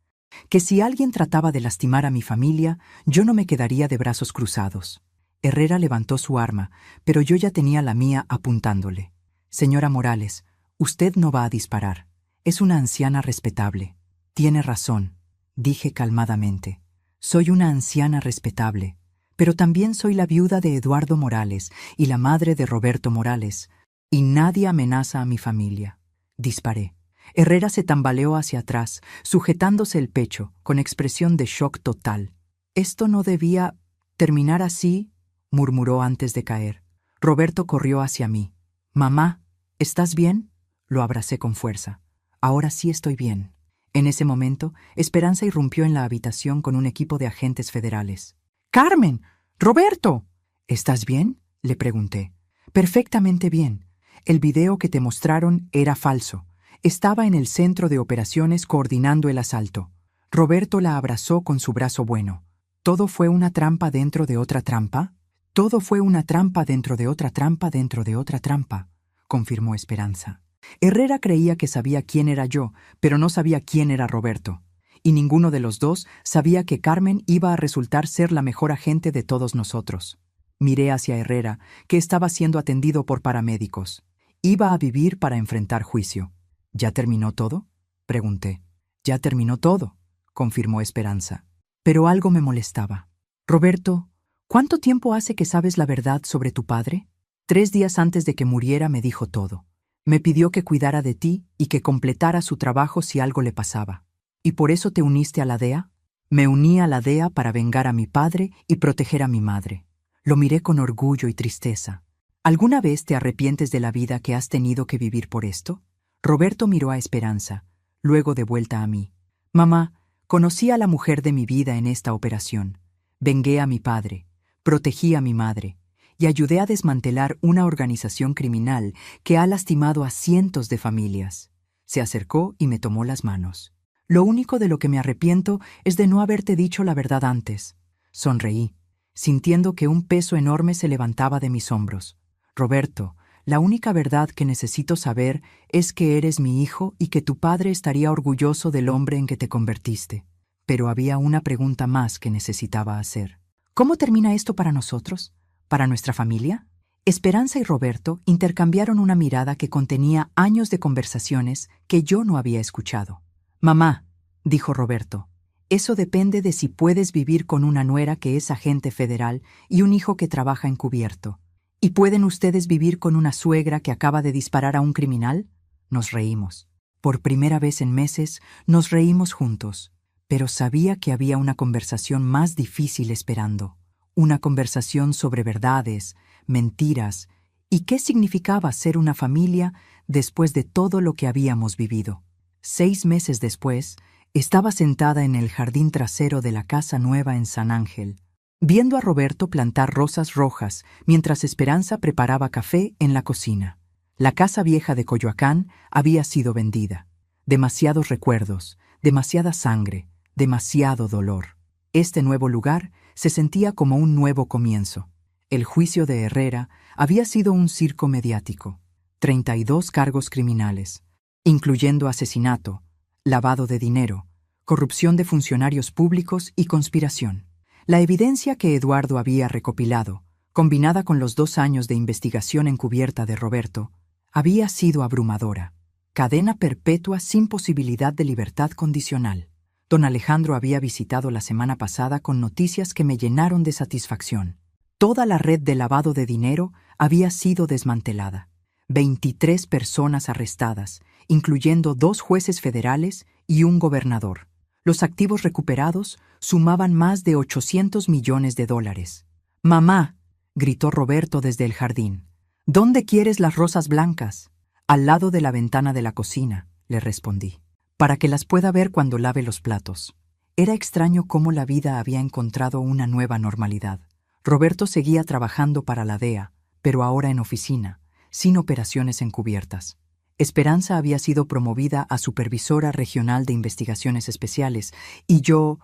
que si alguien trataba de lastimar a mi familia, yo no me quedaría de brazos cruzados. Herrera levantó su arma, pero yo ya tenía la mía apuntándole. «Señora Morales, usted no va a disparar. Es una anciana respetable». «Tiene razón», dije calmadamente. «Soy una anciana respetable, pero también soy la viuda de Eduardo Morales y la madre de Roberto Morales, y nadie amenaza a mi familia». Disparé. Herrera se tambaleó hacia atrás, sujetándose el pecho, con expresión de shock total. «Esto no debía terminar así», murmuró antes de caer. Roberto corrió hacia mí. «Mamá, ¿estás bien?» Lo abracé con fuerza. «Ahora sí estoy bien». En ese momento, Esperanza irrumpió en la habitación con un equipo de agentes federales. «¡Carmen! ¡Roberto!» «¿Estás bien?», le pregunté. «Perfectamente bien. El video que te mostraron era falso. Estaba en el centro de operaciones coordinando el asalto». Roberto la abrazó con su brazo bueno. «¿Todo fue una trampa dentro de otra trampa?» «Todo fue una trampa dentro de otra trampa dentro de otra trampa», confirmó Esperanza. Herrera creía que sabía quién era yo, pero no sabía quién era Roberto. Y ninguno de los dos sabía que Carmen iba a resultar ser la mejor agente de todos nosotros. Miré hacia Herrera, que estaba siendo atendido por paramédicos. Iba a vivir para enfrentar juicio. «¿Ya terminó todo?», pregunté. «Ya terminó todo», confirmó Esperanza. Pero algo me molestaba. «Roberto, ¿cuánto tiempo hace que sabes la verdad sobre tu padre?» 3 días antes de que muriera me dijo todo. Me pidió que cuidara de ti y que completara su trabajo si algo le pasaba. ¿Y por eso te uniste a la DEA?» «Me uní a la DEA para vengar a mi padre y proteger a mi madre». Lo miré con orgullo y tristeza. «¿Alguna vez te arrepientes de la vida que has tenido que vivir por esto?» Roberto miró a Esperanza, luego de vuelta a mí. «Mamá, conocí a la mujer de mi vida en esta operación. Vengué a mi padre, protegí a mi madre y ayudé a desmantelar una organización criminal que ha lastimado a cientos de familias». Se acercó y me tomó las manos. «Lo único de lo que me arrepiento es de no haberte dicho la verdad antes». Sonreí, sintiendo que un peso enorme se levantaba de mis hombros. «Roberto, la única verdad que necesito saber es que eres mi hijo y que tu padre estaría orgulloso del hombre en que te convertiste». Pero había una pregunta más que necesitaba hacer. «¿Cómo termina esto para nosotros? ¿Para nuestra familia?» Esperanza y Roberto intercambiaron una mirada que contenía años de conversaciones que yo no había escuchado. «Mamá», dijo Roberto, «eso depende de si puedes vivir con una nuera que es agente federal y un hijo que trabaja encubierto. ¿Y pueden ustedes vivir con una suegra que acaba de disparar a un criminal?» Nos reímos. Por primera vez en meses, nos reímos juntos. Pero sabía que había una conversación más difícil esperando. Una conversación sobre verdades, mentiras y qué significaba ser una familia después de todo lo que habíamos vivido. 6 meses después, estaba sentada en el jardín trasero de la casa nueva en San Ángel, viendo a Roberto plantar rosas rojas mientras Esperanza preparaba café en la cocina. La casa vieja de Coyoacán había sido vendida. Demasiados recuerdos, demasiada sangre, demasiado dolor. Este nuevo lugar se sentía como un nuevo comienzo. El juicio de Herrera había sido un circo mediático. 32 cargos criminales, incluyendo asesinato, lavado de dinero, corrupción de funcionarios públicos y conspiración. La evidencia que Eduardo había recopilado, combinada con los 2 años de investigación encubierta de Roberto, había sido abrumadora. Cadena perpetua sin posibilidad de libertad condicional. Don Alejandro había visitado la semana pasada con noticias que me llenaron de satisfacción. Toda la red de lavado de dinero había sido desmantelada. 23 personas arrestadas, incluyendo 2 jueces federales y un gobernador. Los activos recuperados sumaban más de $800 millones. «Mamá», gritó Roberto desde el jardín, «¿dónde quieres las rosas blancas?» «Al lado de la ventana de la cocina», le respondí, «para que las pueda ver cuando lave los platos». Era extraño cómo la vida había encontrado una nueva normalidad. Roberto seguía trabajando para la DEA, pero ahora en oficina, sin operaciones encubiertas. Esperanza había sido promovida a supervisora regional de investigaciones especiales y yo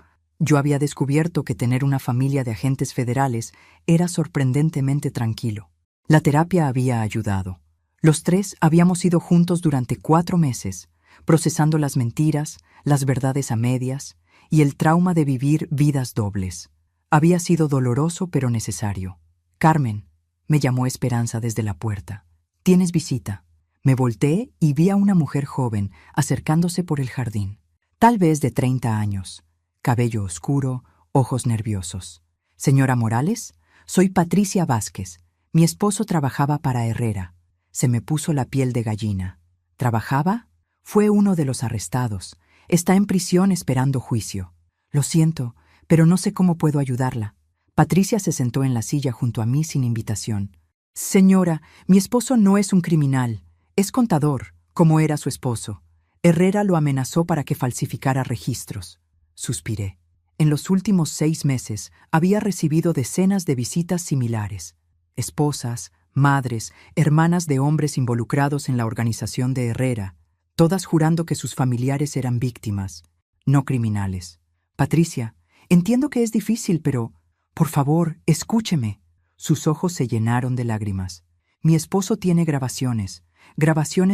había descubierto que tener una familia de agentes federales era sorprendentemente tranquilo. La terapia había ayudado. Los 3 habíamos ido juntos durante 4 meses, procesando las mentiras, las verdades a medias y el trauma de vivir vidas dobles. Había sido doloroso pero necesario. «Carmen», me llamó Esperanza desde la puerta. «Tienes visita». Me volteé y vi a una mujer joven acercándose por el jardín, tal vez de 30 años, cabello oscuro, ojos nerviosos. «Señora Morales, soy Patricia Vázquez. Mi esposo trabajaba para Herrera». Se me puso la piel de gallina. ¿Trabajaba? Fue uno de los arrestados. Está en prisión esperando juicio. «Lo siento, pero no sé cómo puedo ayudarla». Patricia se sentó en la silla junto a mí sin invitación. «Señora, mi esposo no es un criminal. Es contador, como era su esposo. Herrera lo amenazó para que falsificara registros». Suspiré. En los últimos 6 meses había recibido decenas de visitas similares. Esposas, madres, hermanas de hombres involucrados en la organización de Herrera, todas jurando que sus familiares eran víctimas, no criminales. «Patricia, entiendo que es difícil, pero, por favor, escúcheme». Sus ojos se llenaron de lágrimas. «Mi esposo tiene grabaciones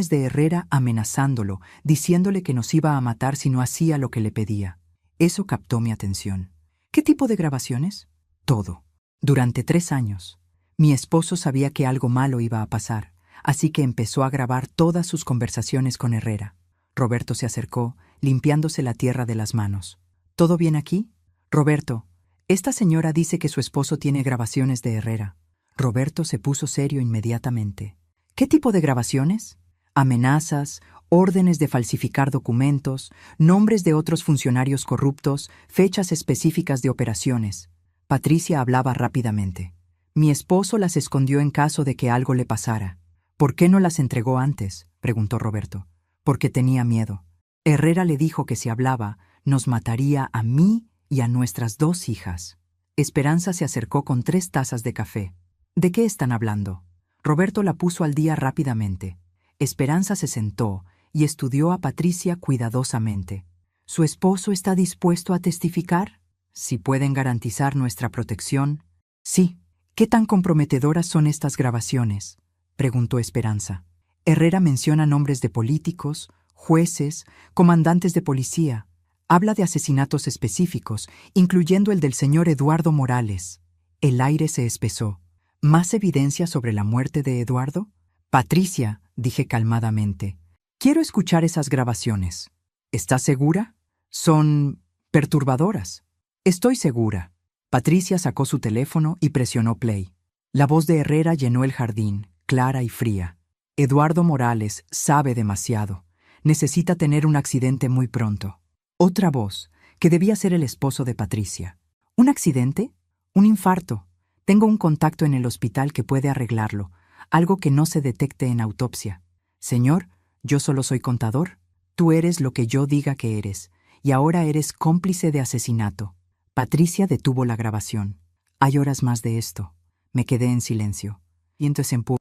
de Herrera amenazándolo, diciéndole que nos iba a matar si no hacía lo que le pedía». Eso captó mi atención. «¿Qué tipo de grabaciones?» «Todo. Durante 3 años. Mi esposo sabía que algo malo iba a pasar, así que empezó a grabar todas sus conversaciones con Herrera». Roberto se acercó, limpiándose la tierra de las manos. «¿Todo bien aquí?» «Roberto, esta señora dice que su esposo tiene grabaciones de Herrera». Roberto se puso serio inmediatamente. «¿Qué tipo de grabaciones?» «Amenazas, órdenes de falsificar documentos, nombres de otros funcionarios corruptos, fechas específicas de operaciones». Patricia hablaba rápidamente. «Mi esposo las escondió en caso de que algo le pasara». «¿Por qué no las entregó antes?», preguntó Roberto. «Porque tenía miedo. Herrera le dijo que si hablaba, nos mataría a mí y a nuestras 2 hijas». Esperanza se acercó con 3 tazas de café. «¿De qué están hablando?». Roberto la puso al día rápidamente. Esperanza se sentó y estudió a Patricia cuidadosamente. «¿Su esposo está dispuesto a testificar? Si pueden garantizar nuestra protección». «Sí». «¿Qué tan comprometedoras son estas grabaciones?», preguntó Esperanza. Herrera menciona nombres de políticos, jueces, comandantes de policía. Habla de asesinatos específicos, incluyendo el del señor Eduardo Morales». El aire se espesó. «¿Más evidencia sobre la muerte de Eduardo?» «Patricia», dije calmadamente, «quiero escuchar esas grabaciones». «¿Estás segura? Son perturbadoras». «Estoy segura». Patricia sacó su teléfono y presionó play. La voz de Herrera llenó el jardín, clara y fría. «Eduardo Morales sabe demasiado. Necesita tener un accidente muy pronto». Otra voz, que debía ser el esposo de Patricia. «¿Un accidente? Un infarto. Tengo un contacto en el hospital que puede arreglarlo, algo que no se detecte en autopsia». «Señor, yo solo soy contador. Tú eres lo que yo diga que eres, y ahora eres cómplice de asesinato». Patricia detuvo la grabación. «Hay horas más de esto». Me quedé en silencio. Viento se empujó.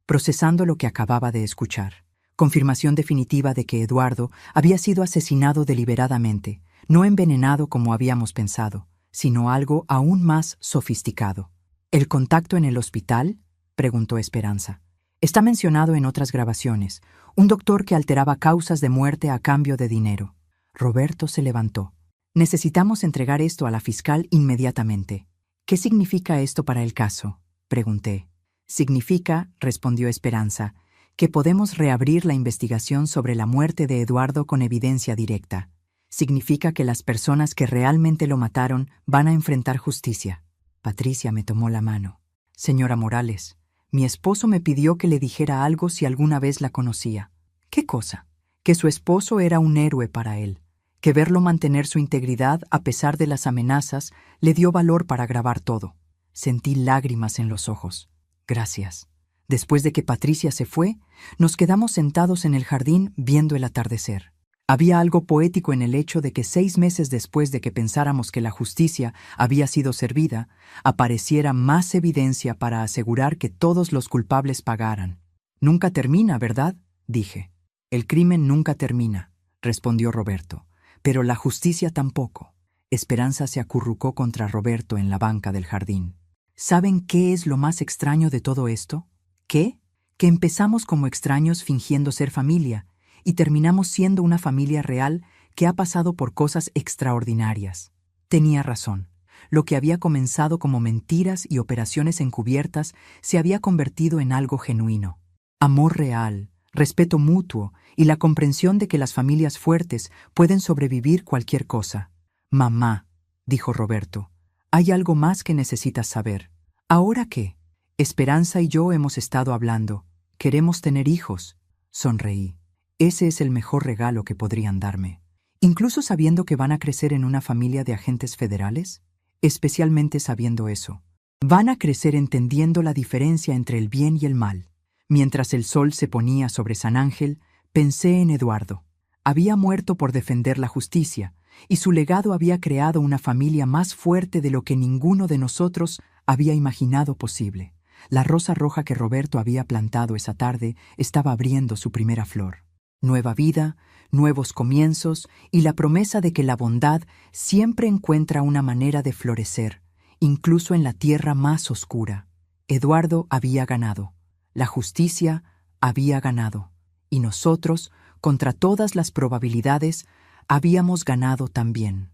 procesando lo que acababa de escuchar. Confirmación definitiva de que Eduardo había sido asesinado deliberadamente, no envenenado como habíamos pensado, sino algo aún más sofisticado. ¿El contacto en el hospital?, preguntó Esperanza. Está mencionado en otras grabaciones, un doctor que alteraba causas de muerte a cambio de dinero. Roberto se levantó. Necesitamos entregar esto a la fiscal inmediatamente. ¿Qué significa esto para el caso?, pregunté. Significa, respondió Esperanza, que podemos reabrir la investigación sobre la muerte de Eduardo con evidencia directa. Significa que las personas que realmente lo mataron van a enfrentar justicia. Patricia me tomó la mano. Señora Morales, mi esposo me pidió que le dijera algo si alguna vez la conocía. ¿Qué cosa? Que su esposo era un héroe para él, que verlo mantener su integridad a pesar de las amenazas le dio valor para grabar todo. Sentí lágrimas en los ojos. Gracias. Después de que Patricia se fue, nos quedamos sentados en el jardín viendo el atardecer. Había algo poético en el hecho de que 6 meses después de que pensáramos que la justicia había sido servida, apareciera más evidencia para asegurar que todos los culpables pagaran. Nunca termina, ¿verdad?, dije. El crimen nunca termina, respondió Roberto, pero la justicia tampoco. Esperanza se acurrucó contra Roberto en la banca del jardín. ¿Saben qué es lo más extraño de todo esto? ¿Qué? Que empezamos como extraños fingiendo ser familia y terminamos siendo una familia real que ha pasado por cosas extraordinarias. Tenía razón. Lo que había comenzado como mentiras y operaciones encubiertas se había convertido en algo genuino. Amor real, respeto mutuo y la comprensión de que las familias fuertes pueden sobrevivir cualquier cosa. Mamá, dijo Roberto, hay algo más que necesitas saber. ¿Ahora qué? Esperanza y yo hemos estado hablando. Queremos tener hijos. Sonreí. Ese es el mejor regalo que podrían darme. Incluso sabiendo que van a crecer en una familia de agentes federales, especialmente sabiendo eso. Van a crecer entendiendo la diferencia entre el bien y el mal. Mientras el sol se ponía sobre San Ángel, pensé en Eduardo. Había muerto por defender la justicia, y su legado había creado una familia más fuerte de lo que ninguno de nosotros había imaginado posible. La rosa roja que Roberto había plantado esa tarde estaba abriendo su primera flor. Nueva vida, nuevos comienzos y la promesa de que la bondad siempre encuentra una manera de florecer, incluso en la tierra más oscura. Eduardo había ganado, la justicia había ganado, y nosotros, contra todas las probabilidades, habíamos ganado también.